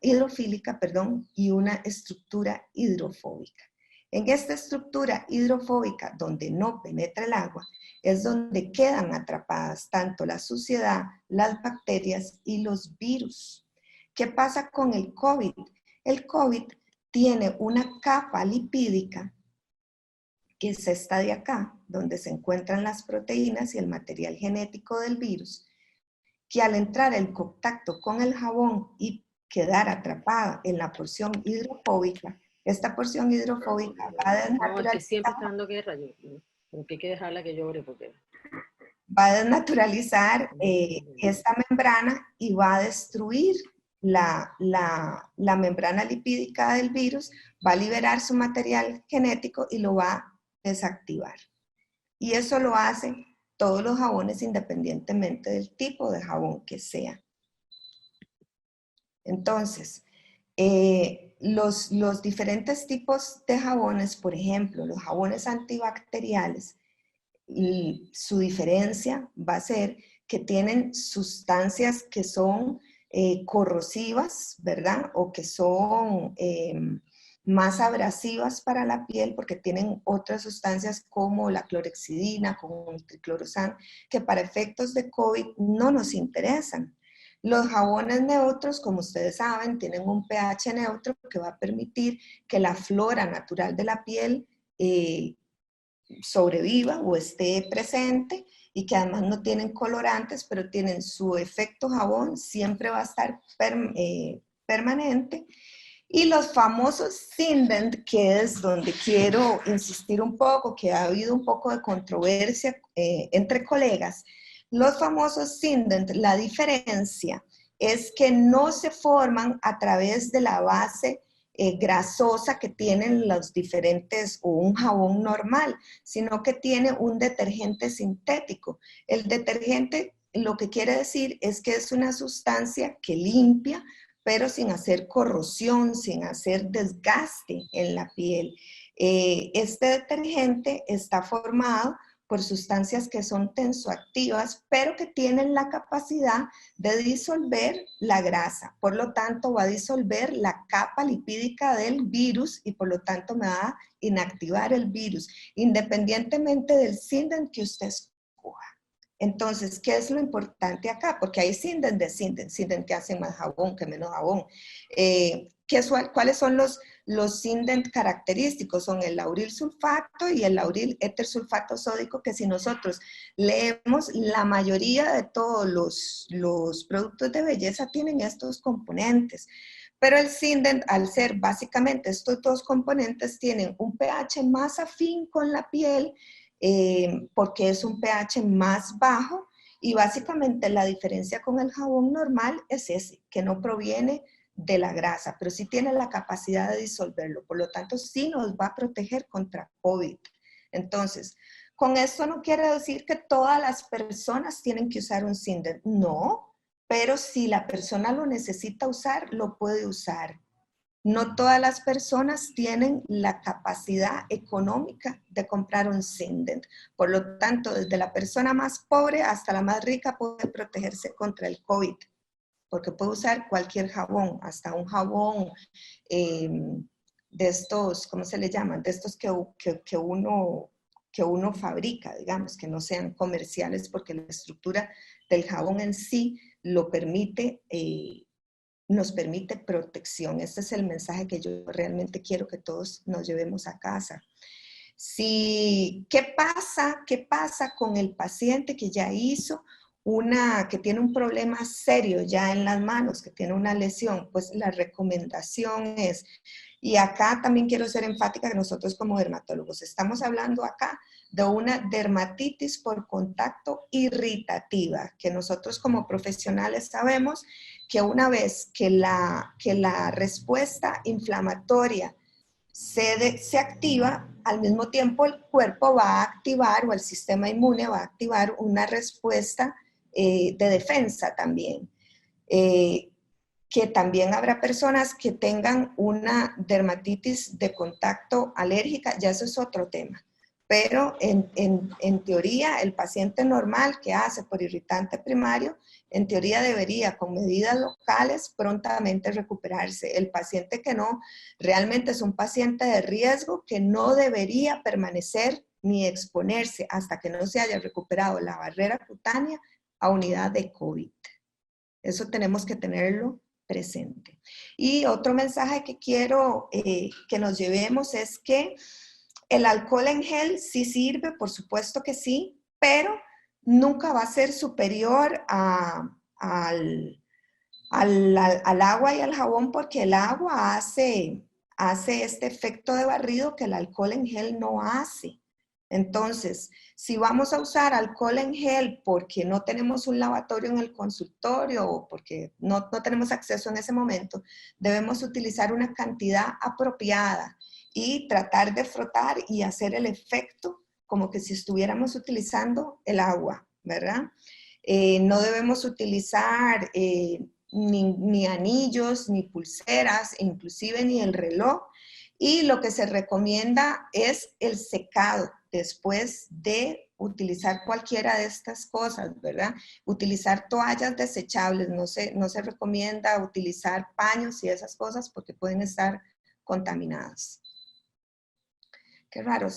y una estructura hidrofóbica. En esta estructura hidrofóbica, donde no penetra el agua, es donde quedan atrapadas tanto la suciedad, las bacterias y los virus. ¿Qué pasa con el COVID? El COVID tiene una capa lipídica, que es esta de acá, donde se encuentran las proteínas y el material genético del virus, que al entrar en contacto con el jabón y quedar atrapada en la porción hidrofóbica, esta porción hidrofóbica va a desnaturalizar. No, es que siempre está dando guerra, como que hay que dejarla que llore porque... Va a desnaturalizar esta membrana y va a destruir la membrana lipídica del virus, va a liberar su material genético y lo va a desactivar. Y eso lo hacen todos los jabones independientemente del tipo de jabón que sea. Entonces, los diferentes tipos de jabones, por ejemplo, los jabones antibacteriales, y su diferencia va a ser que tienen sustancias que son corrosivas, ¿verdad? O que son más abrasivas para la piel porque tienen otras sustancias como la clorhexidina, como el triclorosan, que para efectos de COVID no nos interesan. Los jabones neutros, como ustedes saben, tienen un pH neutro que va a permitir que la flora natural de la piel sobreviva o esté presente y que además no tienen colorantes, pero tienen su efecto jabón, siempre va a estar permanente. Y los famosos Zindent, que es donde quiero insistir un poco, que ha habido un poco de controversia entre colegas, los famosos Zindent, la diferencia es que no se forman a través de la base grasosa que tienen los diferentes o un jabón normal, sino que tiene un detergente sintético. El detergente lo que quiere decir es que es una sustancia que limpia, pero sin hacer corrosión, sin hacer desgaste en la piel. Este detergente está formado por sustancias que son tensoactivas, pero que tienen la capacidad de disolver la grasa. Por lo tanto, va a disolver la capa lipídica del virus y por lo tanto me va a inactivar el virus, independientemente del Zindent que usted escoja. Entonces, ¿qué es lo importante acá? Porque hay Zindent de Zindent que hacen más jabón que menos jabón. ¿Cuáles son los Zindent característicos? Son el lauril sulfato y el lauril éter sulfato sódico, que si nosotros leemos, la mayoría de todos los productos de belleza tienen estos componentes. Pero el Zindent, al ser básicamente estos dos componentes, tienen un pH más afín con la piel, porque es un pH más bajo, y básicamente la diferencia con el jabón normal es ese, que no proviene de la grasa, pero sí tiene la capacidad de disolverlo, por lo tanto sí nos va a proteger contra COVID. Entonces, con esto no quiere decir que todas las personas tienen que usar un Zindent, no, pero si la persona lo necesita usar, lo puede usar. No todas las personas tienen la capacidad económica de comprar un Zindent. Por lo tanto, desde la persona más pobre hasta la más rica puede protegerse contra el COVID, porque puede usar cualquier jabón, hasta un jabón de estos, ¿cómo se le llaman? De estos que uno fabrica, digamos, que no sean comerciales, porque la estructura del jabón en sí lo permite, nos permite protección. Este es el mensaje que yo realmente quiero que todos nos llevemos a casa. ¿Qué pasa con el paciente que ya hizo que tiene un problema serio ya en las manos, que tiene una lesión? Pues la recomendación es, y acá también quiero ser enfática que nosotros como dermatólogos estamos hablando acá de una dermatitis por contacto irritativa, que nosotros como profesionales sabemos que una vez que la respuesta inflamatoria se activa, al mismo tiempo el cuerpo va a activar, o el sistema inmune va a activar una respuesta de defensa también. Que también habrá personas que tengan una dermatitis de contacto alérgica, ya eso es otro tema. Pero en teoría, el paciente normal que hace por irritante primario, en teoría debería, con medidas locales, prontamente recuperarse. El paciente que no, realmente es un paciente de riesgo que no debería permanecer ni exponerse hasta que no se haya recuperado la barrera cutánea a unidad de COVID. Eso tenemos que tenerlo presente. Y otro mensaje que quiero que nos llevemos es que el alcohol en gel sí sirve, por supuesto que sí, pero nunca va a ser superior al agua y al jabón, porque el agua hace este efecto de barrido que el alcohol en gel no hace. Entonces, si vamos a usar alcohol en gel porque no tenemos un lavatorio en el consultorio o porque no tenemos acceso en ese momento, debemos utilizar una cantidad apropiada y tratar de frotar y hacer el efecto como que si estuviéramos utilizando el agua, ¿verdad? No debemos utilizar ni anillos, ni pulseras, inclusive ni el reloj. Y lo que se recomienda es el secado después de utilizar cualquiera de estas cosas, ¿verdad? Utilizar toallas desechables, no se recomienda utilizar paños y esas cosas porque pueden estar contaminadas. Qué raro,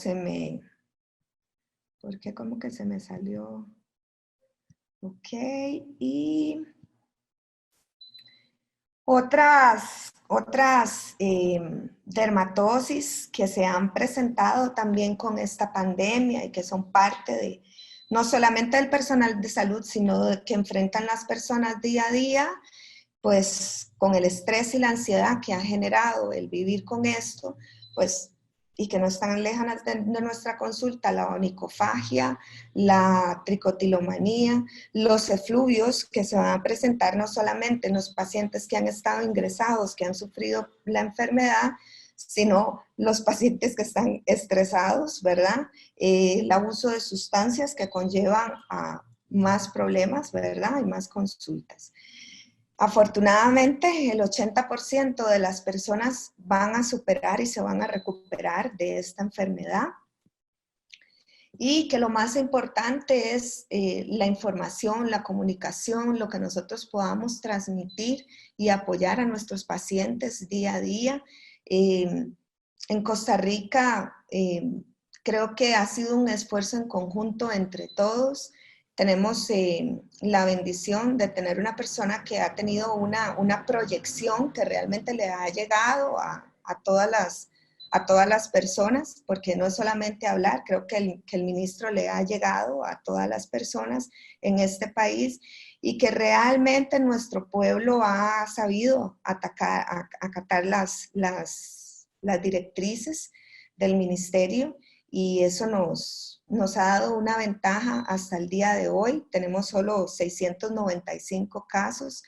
¿por qué como que se me salió? Ok, y otras otras dermatosis que se han presentado también con esta pandemia y que son parte de no solamente del personal de salud, sino de que enfrentan las personas día a día, pues con el estrés y la ansiedad que ha generado el vivir con esto, pues y que no están lejanas de nuestra consulta, la onicofagia, la tricotilomanía, los efluvios que se van a presentar no solamente en los pacientes que han estado ingresados, que han sufrido la enfermedad, sino los pacientes que están estresados, ¿verdad? El abuso de sustancias que conllevan a más problemas, ¿verdad? Y más consultas. Afortunadamente, el 80% de las personas van a superar y se van a recuperar de esta enfermedad. Y que lo más importante es la información, la comunicación, lo que nosotros podamos transmitir y apoyar a nuestros pacientes día a día. En Costa Rica creo que ha sido un esfuerzo en conjunto entre todos. Tenemos la bendición de tener una persona que ha tenido una proyección que realmente le ha llegado a todas las personas, porque no es solamente hablar, creo que el ministro le ha llegado a todas las personas en este país y que realmente nuestro pueblo ha sabido acatar las directrices del ministerio y eso nos ha dado una ventaja hasta el día de hoy. Tenemos solo 695 casos.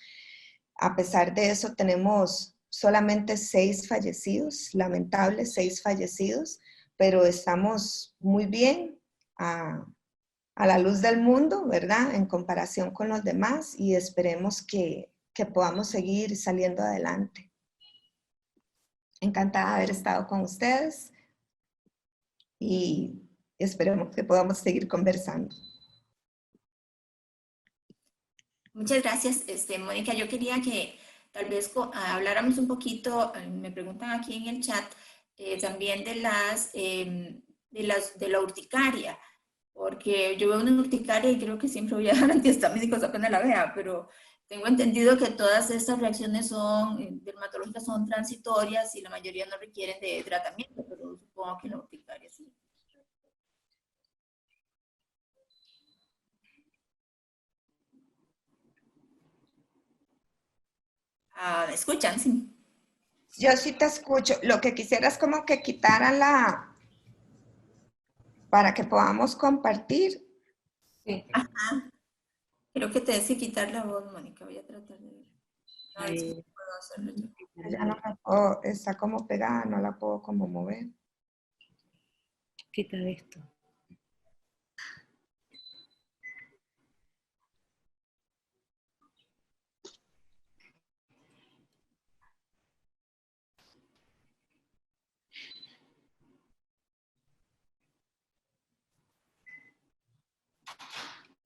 A pesar de eso, tenemos solamente 6 fallecidos, lamentables 6 fallecidos, pero estamos muy bien a la luz del mundo, ¿verdad? En comparación con los demás y esperemos que podamos seguir saliendo adelante. Encantada de haber estado con ustedes y esperemos que podamos seguir conversando. Muchas gracias, Mónica. Yo quería que tal vez habláramos un poquito, me preguntan aquí en el chat, también de la urticaria, porque yo veo una urticaria y creo que siempre voy a dar antihistamínicos apenas la vea, pero tengo entendido que todas estas reacciones dermatológicas son transitorias y la mayoría no requieren de tratamiento, pero supongo que la urticaria sí. ¿Me escuchan? Sí. Yo sí te escucho. Lo que quisiera es como que quitaran para que podamos compartir. Sí. Ajá. Creo que te des que quitar la voz, Mónica. Voy a tratar de ver. A ver si puedo hacerlo yo. Ya no la puedo, está como pegada, no la puedo como mover. Quita esto.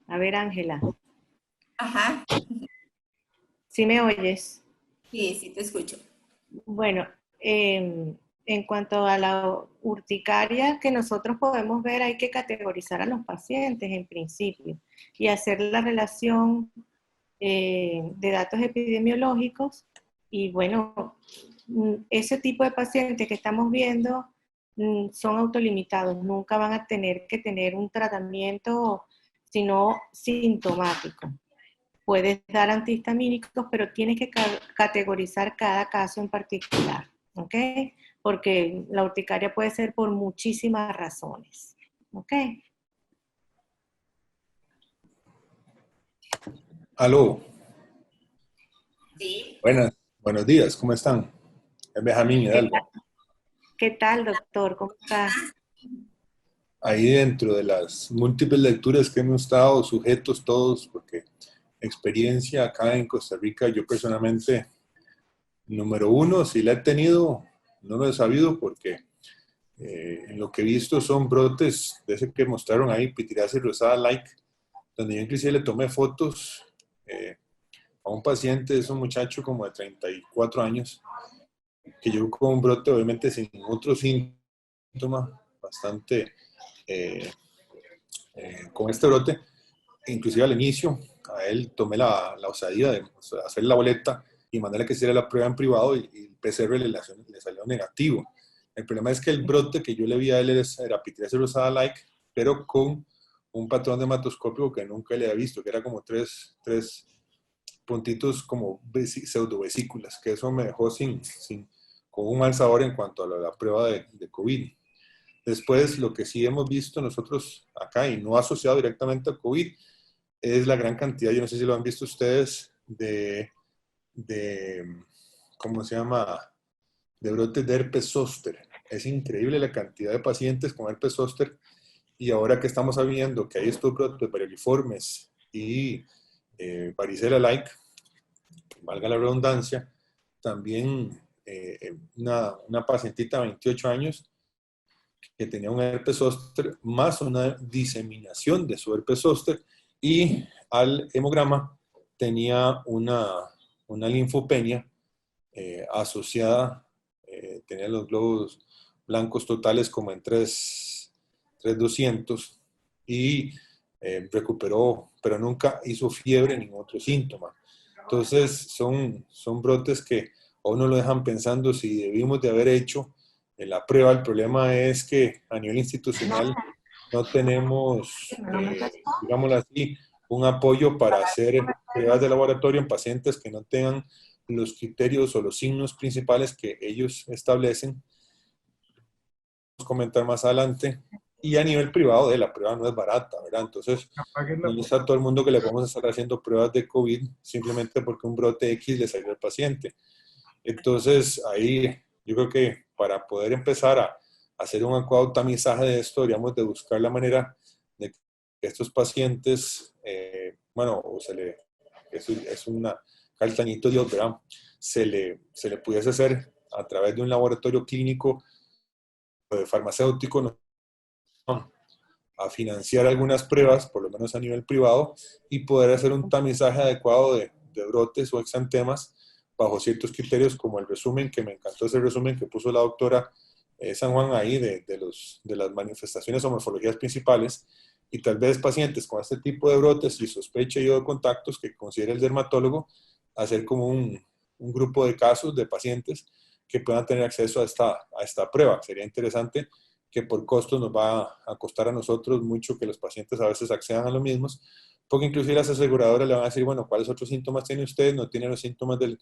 A ver, Ángela. Ajá. ¿Sí me oyes? Sí, sí te escucho. Bueno, en cuanto a la urticaria que nosotros podemos ver, hay que categorizar a los pacientes en principio y hacer la relación de datos epidemiológicos y bueno, ese tipo de pacientes que estamos viendo son autolimitados, nunca van a tener que tener un tratamiento sino sintomático. Puedes dar antihistamínicos, pero tienes que categorizar cada caso en particular, ¿ok? Porque la urticaria puede ser por muchísimas razones, ¿ok? Aló. Sí. Buenos días, ¿cómo están? Es Benjamín Hidalgo. ¿Qué tal, doctor? ¿Cómo estás? Ahí dentro de las múltiples lecturas que hemos estado sujetos todos, porque experiencia acá en Costa Rica, yo personalmente, número uno, si la he tenido, no lo he sabido porque en lo que he visto son brotes de ese que mostraron ahí, pitiriasis rosada like, donde yo inclusive le tomé fotos a un paciente, es un muchacho como de 34 años, que llegó con un brote obviamente sin otro síntoma, bastante con este brote, inclusive al inicio, a él tomé la osadía de hacer la boleta y mandarle que hiciera la prueba en privado y el PCR le salió negativo. El problema es que el brote que yo le vi a él era Pityriasis rosada like, pero con un patrón de hematoscópico que nunca le había visto, que era como tres puntitos como pseudovesículas, que eso me dejó con un mal sabor en cuanto a la prueba de COVID. Después, lo que sí hemos visto nosotros acá, y no asociado directamente a COVID, es la gran cantidad, yo no sé si lo han visto ustedes, de ¿cómo se llama?, de brotes de herpes zóster. Es increíble la cantidad de pacientes con herpes zóster, y ahora que estamos sabiendo que hay estos brotes varioliformes y varicela like, valga la redundancia, también una pacientita de 28 años que tenía un herpes zóster más una diseminación de su herpes zóster, y al hemograma tenía una linfopenia asociada, tenía los glóbulos blancos totales como en 3,200, y recuperó, pero nunca hizo fiebre ni otro síntoma. Entonces son brotes que a uno lo dejan pensando si debimos de haber hecho la prueba. El problema es que a nivel institucional no tenemos, digámoslo así, un apoyo para hacer pruebas de laboratorio en pacientes que no tengan los criterios o los signos principales que ellos establecen. Vamos a comentar más adelante. Y a nivel privado, la prueba no es barata, ¿verdad? Entonces, no está todo el mundo que le vamos a estar haciendo pruebas de COVID simplemente porque un brote X le salió al paciente. Entonces, ahí yo creo que para poder empezar a hacer un adecuado tamizaje de esto, deberíamos de buscar la manera de que estos pacientes, bueno, es una caltañito Dios, ¿verdad? Se le pudiese hacer a través de un laboratorio clínico farmacéutico, ¿no?, a financiar algunas pruebas, por lo menos a nivel privado, y poder hacer un tamizaje adecuado de brotes o exantemas bajo ciertos criterios, como el resumen, que me encantó ese resumen que puso la doctora San Juan ahí, de las manifestaciones o morfologías principales, y tal vez pacientes con este tipo de brotes y sospecha y o de contactos que considere el dermatólogo, hacer como un grupo de casos de pacientes que puedan tener acceso a esta prueba. Sería interesante, que por costos nos va a costar a nosotros mucho que los pacientes a veces accedan a los mismos, porque inclusive las aseguradoras le van a decir, bueno, ¿cuáles otros síntomas tiene usted? No tiene los síntomas del,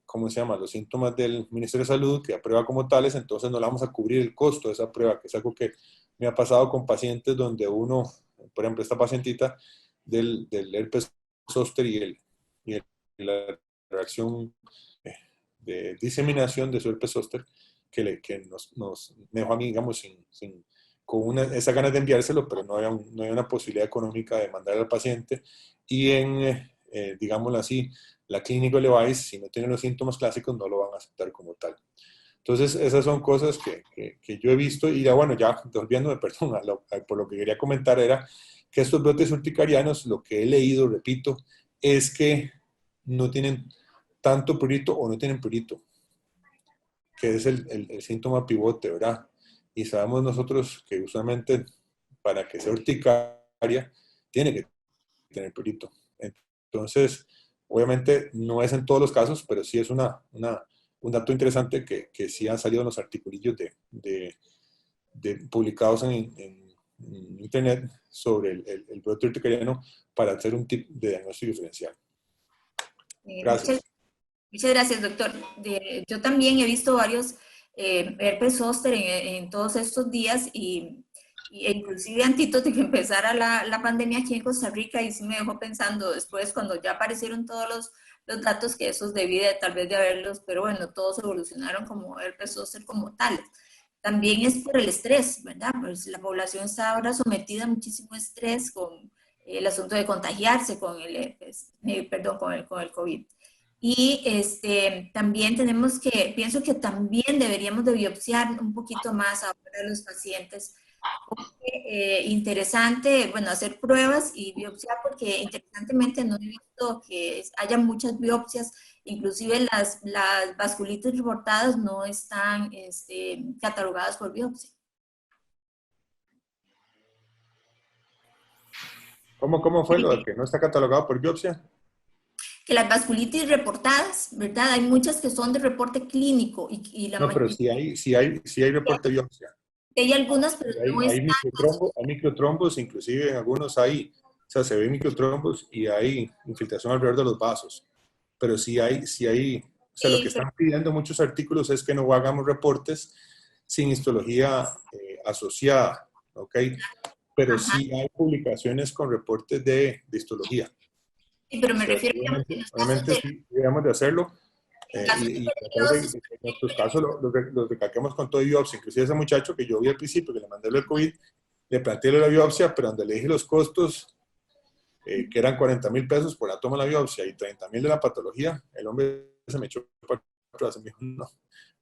¿cómo se llama?, los síntomas del Ministerio de Salud, que aprueba como tales, entonces no le vamos a cubrir el costo de esa prueba, que es algo que me ha pasado con pacientes donde uno, por ejemplo, esta pacientita del herpes zóster y la reacción de diseminación de su herpes zóster, que nos dejó a mí, digamos, con esas ganas de enviárselo, pero no había una posibilidad económica de mandar al paciente. Y digámoslo así, la clínica Levice, si no tiene los síntomas clásicos, no lo van a aceptar como tal. Entonces, esas son cosas que yo he visto. Y ya, bueno, ya volviéndome, perdón, por lo que quería comentar, era que estos brotes urticarianos, lo que he leído, repito, es que no tienen tanto prurito o no tienen prurito, que es el síntoma pivote, ¿verdad? Y sabemos nosotros que usualmente para que sea urticaria tiene que tener prurito. Entonces, obviamente no es en todos los casos, pero sí es un dato interesante que sí han salido en los articulillos publicados en internet sobre el brote urticariano para hacer un tipo de diagnóstico diferencial. Gracias. Muchas gracias, doctor. Yo también he visto varios herpes zóster en todos estos días, e inclusive antes de que empezara la pandemia aquí en Costa Rica, y sí me dejó pensando después, cuando ya aparecieron todos los datos, que esos debí tal vez de haberlos, pero bueno, todos evolucionaron como herpes zóster como tales. También es por el estrés, ¿verdad? Pues la población está ahora sometida a muchísimo estrés con el asunto de contagiarse con el herpes, con el COVID. Y también pienso que también deberíamos de biopsiar un poquito más ahora a los pacientes. Porque, interesante, bueno, hacer pruebas y biopsiar, porque interesantemente no he visto que haya muchas biopsias, inclusive las vasculitis reportadas no están catalogadas por biopsia. ¿Cómo fue lo de que no está catalogado por biopsia? que las vasculitis reportadas, ¿verdad? Hay muchas que son de reporte clínico y la No, pero mayoría, sí hay reporte de biopsia. hay algunas, pero no Hay están. hay microtrombos, inclusive en algunos hay, o sea, se ven microtrombos y hay infiltración alrededor de los vasos. Pero sí hay, o sea, lo que Pero, están pidiendo muchos artículos es que no hagamos reportes sin histología asociada, ¿ok? Pero ajá, sí hay publicaciones con reportes de histología. sí, pero O me sea, refiero, digamos, en los casos obviamente sí debemos de hacerlo en casos de y tratar de peligrosos, que en nuestros casos los recalquemos con todo biopsia. Inclusive ese muchacho que yo vi al principio, que le mandé el COVID, le planteé la biopsia, pero donde le dije los costos, que eran 40,000 pesos por la toma de la biopsia y 30,000 de la patología, el hombre se me echó para atrás y me dijo, no,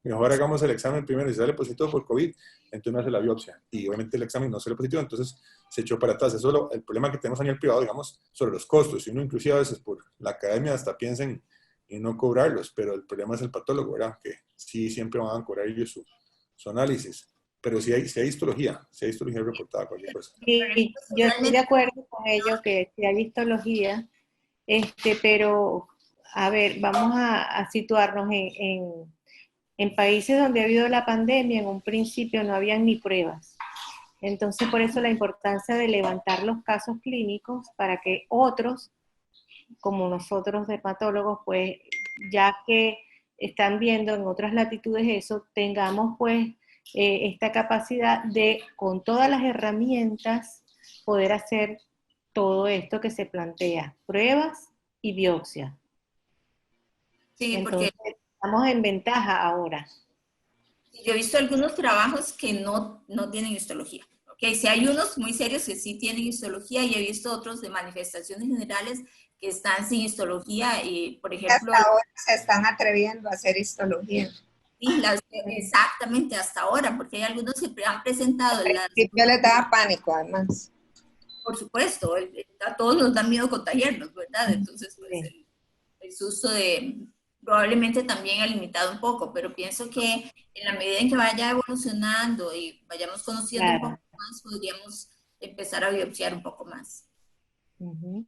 mejor hagamos el examen primero y si sale positivo por COVID, entonces me hace la biopsia. Y obviamente el examen no sale positivo, entonces se echó para atrás. Eso es el problema que tenemos a nivel privado, digamos, sobre los costos. Y uno inclusive a veces por la academia hasta piensa en no cobrarlos, pero el problema es el patólogo, ¿verdad? Que sí siempre van a cobrar ellos su análisis. Pero sí hay histología reportada, cualquier cosa. Sí, yo estoy de realmente, acuerdo con ello que sí hay histología, pero a ver, vamos a situarnos en países donde ha habido la pandemia, en un principio no habían ni pruebas. Entonces, por eso la importancia de levantar los casos clínicos para que otros, como nosotros dermatólogos, pues ya que están viendo en otras latitudes eso, tengamos pues esta capacidad de, con todas las herramientas, poder hacer todo esto que se plantea, pruebas y biopsia. sí, porque Entonces, estamos en ventaja ahora. yo he visto algunos trabajos que no tienen histología. Okay, sí hay unos muy serios que sí tienen histología y he visto otros de manifestaciones generales que están sin histología. Y, por ejemplo, Hasta ahora se están atreviendo a hacer histología. sí, exactamente hasta ahora, porque hay algunos que han presentado Al las, principio les daba pánico, además. por supuesto, a todos nos da miedo contagiarnos, ¿verdad? Entonces, pues Sí, el susto probablemente también ha limitado un poco, pero pienso que en la medida en que vaya evolucionando y vayamos conociendo un claro. poco más, podríamos empezar a biopsiar un poco más. Uh-huh.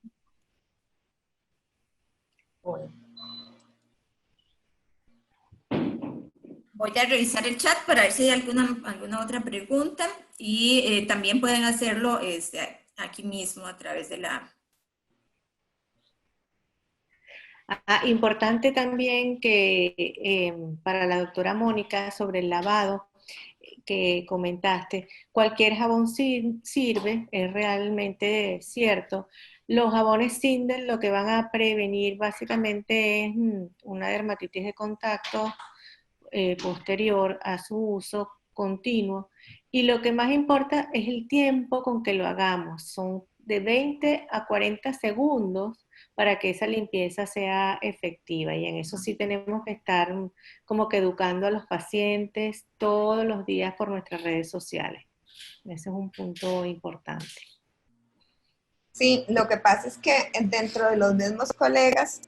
Bueno. Voy a revisar el chat para ver si hay alguna otra pregunta y también pueden hacerlo aquí mismo a través de la... Importante también que para la doctora Mónica sobre el lavado que comentaste, cualquier jabón sirve, es realmente cierto. Los jabones Sindel lo que van a prevenir básicamente es una dermatitis de contacto posterior a su uso continuo. Y lo que más importa es el tiempo con que lo hagamos. Son de 20 a 40 segundos para que esa limpieza sea efectiva. Y en eso sí tenemos que estar como que educando a los pacientes todos los días por nuestras redes sociales. Ese es un punto importante. Sí, lo que pasa es que dentro de los mismos colegas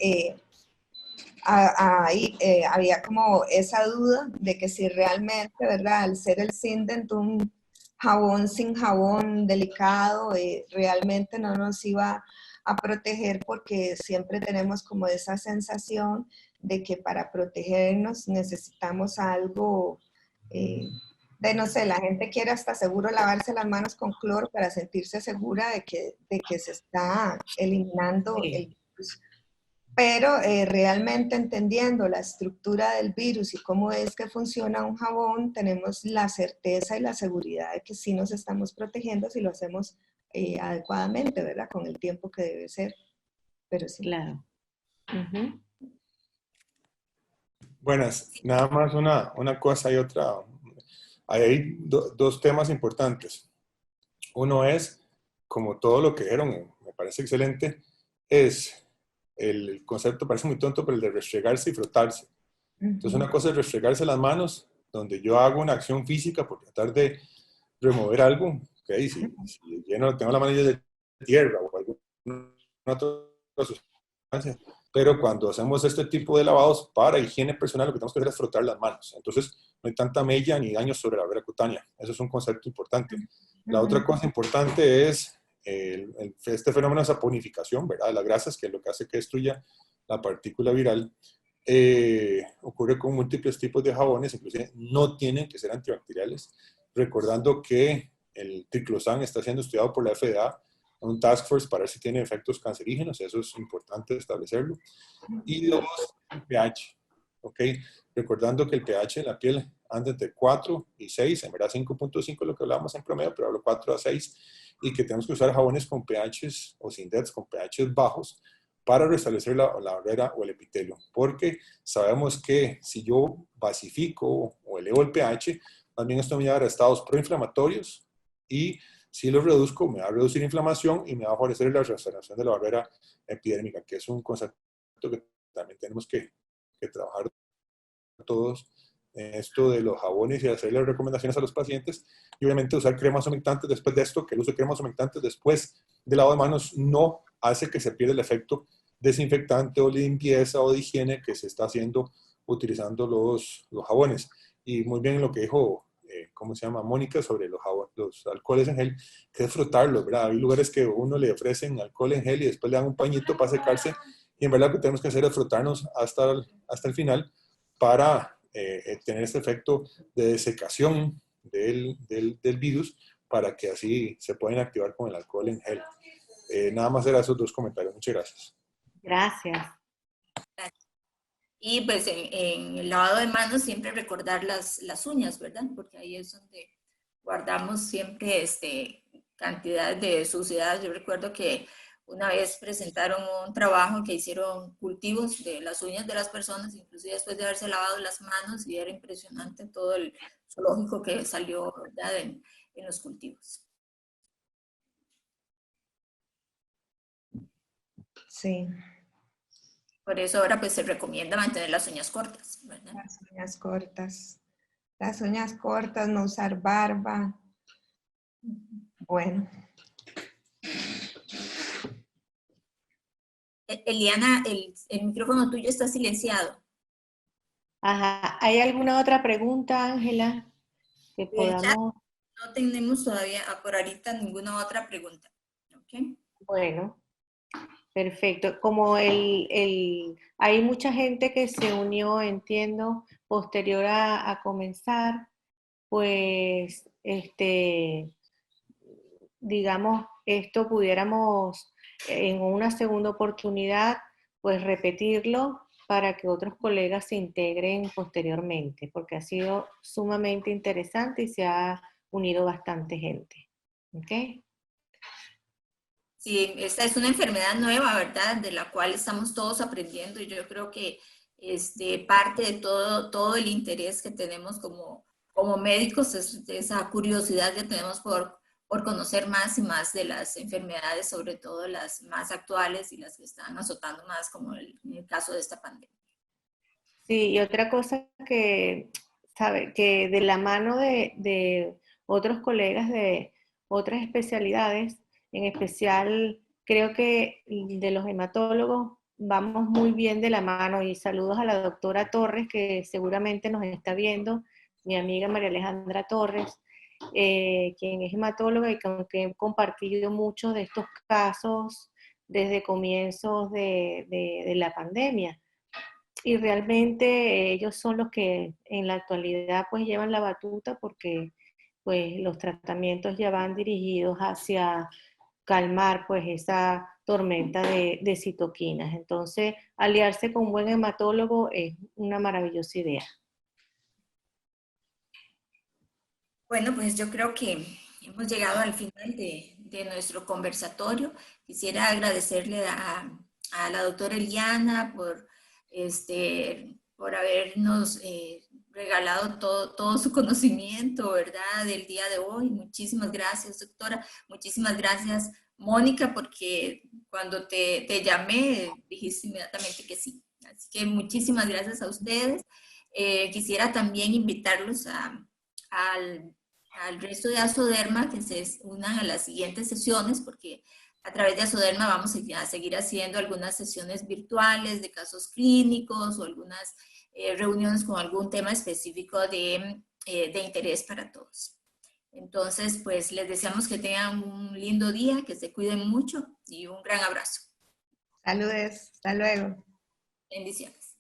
había como esa duda de que si realmente, ¿verdad? Al ser el Sindent un jabón sin jabón delicado, realmente no nos iba a proteger porque siempre tenemos como esa sensación de que para protegernos necesitamos algo, no sé, la gente quiere hasta seguro lavarse las manos con cloro para sentirse segura de que se está eliminando el virus. Pero realmente entendiendo la estructura del virus y cómo es que funciona un jabón, tenemos la certeza y la seguridad de que sí nos estamos protegiendo si lo hacemos adecuadamente, ¿verdad? Con el tiempo que debe ser. Pero sí. Claro. Uh-huh. Buenas, nada más una cosa y otra. Hay dos temas importantes. Uno es, como todo lo que dijeron, me parece excelente, es el concepto, parece muy tonto, pero el de restregarse y frotarse. Entonces, una cosa es restregarse las manos, donde yo hago una acción física por tratar de remover algo, okay, si tengo la mano llena de tierra o alguna otra sustancia. Pero cuando hacemos este tipo de lavados para higiene personal, lo que tenemos que hacer es frotar las manos. Entonces, no hay tanta mella ni daño sobre la barrera cutánea. Eso es un concepto importante. La otra cosa importante es este fenómeno de saponificación, ¿verdad? De las grasas, que es lo que hace que destruya la partícula viral, ocurre con múltiples tipos de jabones, inclusive no tienen que ser antibacteriales, recordando que el triclosan está siendo estudiado por la FDA, un task force para ver si tiene efectos cancerígenos, eso es importante establecerlo. Y dos, el pH, ¿ok? Recordando que el pH en la piel anda entre 4 y 6, en verdad 5.5 es lo que hablábamos en promedio, pero hablo 4 a 6, y que tenemos que usar jabones con pHs o SINDETs con pHs bajos para restablecer la barrera o el epitelio, porque sabemos que si yo basifico o elevo el pH, también esto me va a dar a estados proinflamatorios, y si lo reduzco me va a reducir inflamación y me va a favorecer la restauración de la barrera epidérmica, que es un concepto que también tenemos que trabajar todos en esto de los jabones y hacer las recomendaciones a los pacientes, y obviamente usar cremas humectantes después de esto, que el uso de cremas humectantes después del lavado de manos no hace que se pierda el efecto desinfectante o limpieza o de higiene que se está haciendo utilizando los jabones. Y muy bien lo que dijo, ¿cómo se llama? Mónica, sobre los alcoholes en gel, que es frotarlos, ¿verdad? Hay lugares que uno le ofrecen alcohol en gel y después le dan un pañito para secarse, y en verdad lo que tenemos que hacer es frotarnos hasta el final para tener este efecto de desecación del virus, para que así se pueden activar con el alcohol en gel. Nada más eran esos dos comentarios. Muchas gracias. Gracias. Y pues en el lavado de manos siempre recordar las uñas, ¿verdad? Porque ahí es donde guardamos siempre cantidad de suciedad. Yo recuerdo que una vez presentaron un trabajo que hicieron cultivos de las uñas de las personas, inclusive después de haberse lavado las manos, y era impresionante todo el zoológico que salió, ¿verdad? en los cultivos. Sí. Por eso ahora pues se recomienda mantener las uñas cortas, ¿verdad? Las uñas cortas. Las uñas cortas, no usar barba. Bueno. Eliana, el micrófono tuyo está silenciado. Ajá. ¿Hay alguna otra pregunta, Ángela, que podamos? No tenemos todavía por ahorita ninguna otra pregunta. ¿Okay? Bueno, perfecto. Como hay mucha gente que se unió, entiendo, posterior a comenzar, pues, digamos, esto pudiéramos en una segunda oportunidad, pues repetirlo para que otros colegas se integren posteriormente, porque ha sido sumamente interesante y se ha unido bastante gente. ¿Ok? Sí, esta es una enfermedad nueva, ¿verdad? De la cual estamos todos aprendiendo, y yo creo que parte de todo el interés que tenemos como médicos es esa curiosidad que tenemos por conocer más y más de las enfermedades, sobre todo las más actuales y las que están azotando más, como en el caso de esta pandemia. Sí, y otra cosa que, sabe, que de la mano de otros colegas de otras especialidades, en especial creo que de los hematólogos, vamos muy bien de la mano, y saludos a la doctora Torres, que seguramente nos está viendo, mi amiga María Alejandra Torres, quien es hematóloga y con quien he compartido muchos de estos casos desde comienzos de la pandemia. Y realmente ellos son los que en la actualidad pues llevan la batuta, porque pues los tratamientos ya van dirigidos hacia calmar pues esa tormenta de citoquinas. Entonces, aliarse con un buen hematólogo es una maravillosa idea. Bueno, pues yo creo que hemos llegado al final de nuestro conversatorio. Quisiera agradecerle a la doctora Eliana por habernos regalado todo su conocimiento, ¿verdad?, del día de hoy. Muchísimas gracias, doctora. Muchísimas gracias, Mónica, porque cuando te llamé dijiste inmediatamente que sí. Así que muchísimas gracias a ustedes. Quisiera también invitarlos al resto de Azoderma que se unan a las siguientes sesiones, porque a través de Azoderma vamos a seguir haciendo algunas sesiones virtuales de casos clínicos, o algunas reuniones con algún tema específico de interés para todos. Entonces, pues les deseamos que tengan un lindo día, que se cuiden mucho, y un gran abrazo. Saludes, hasta luego. Bendiciones.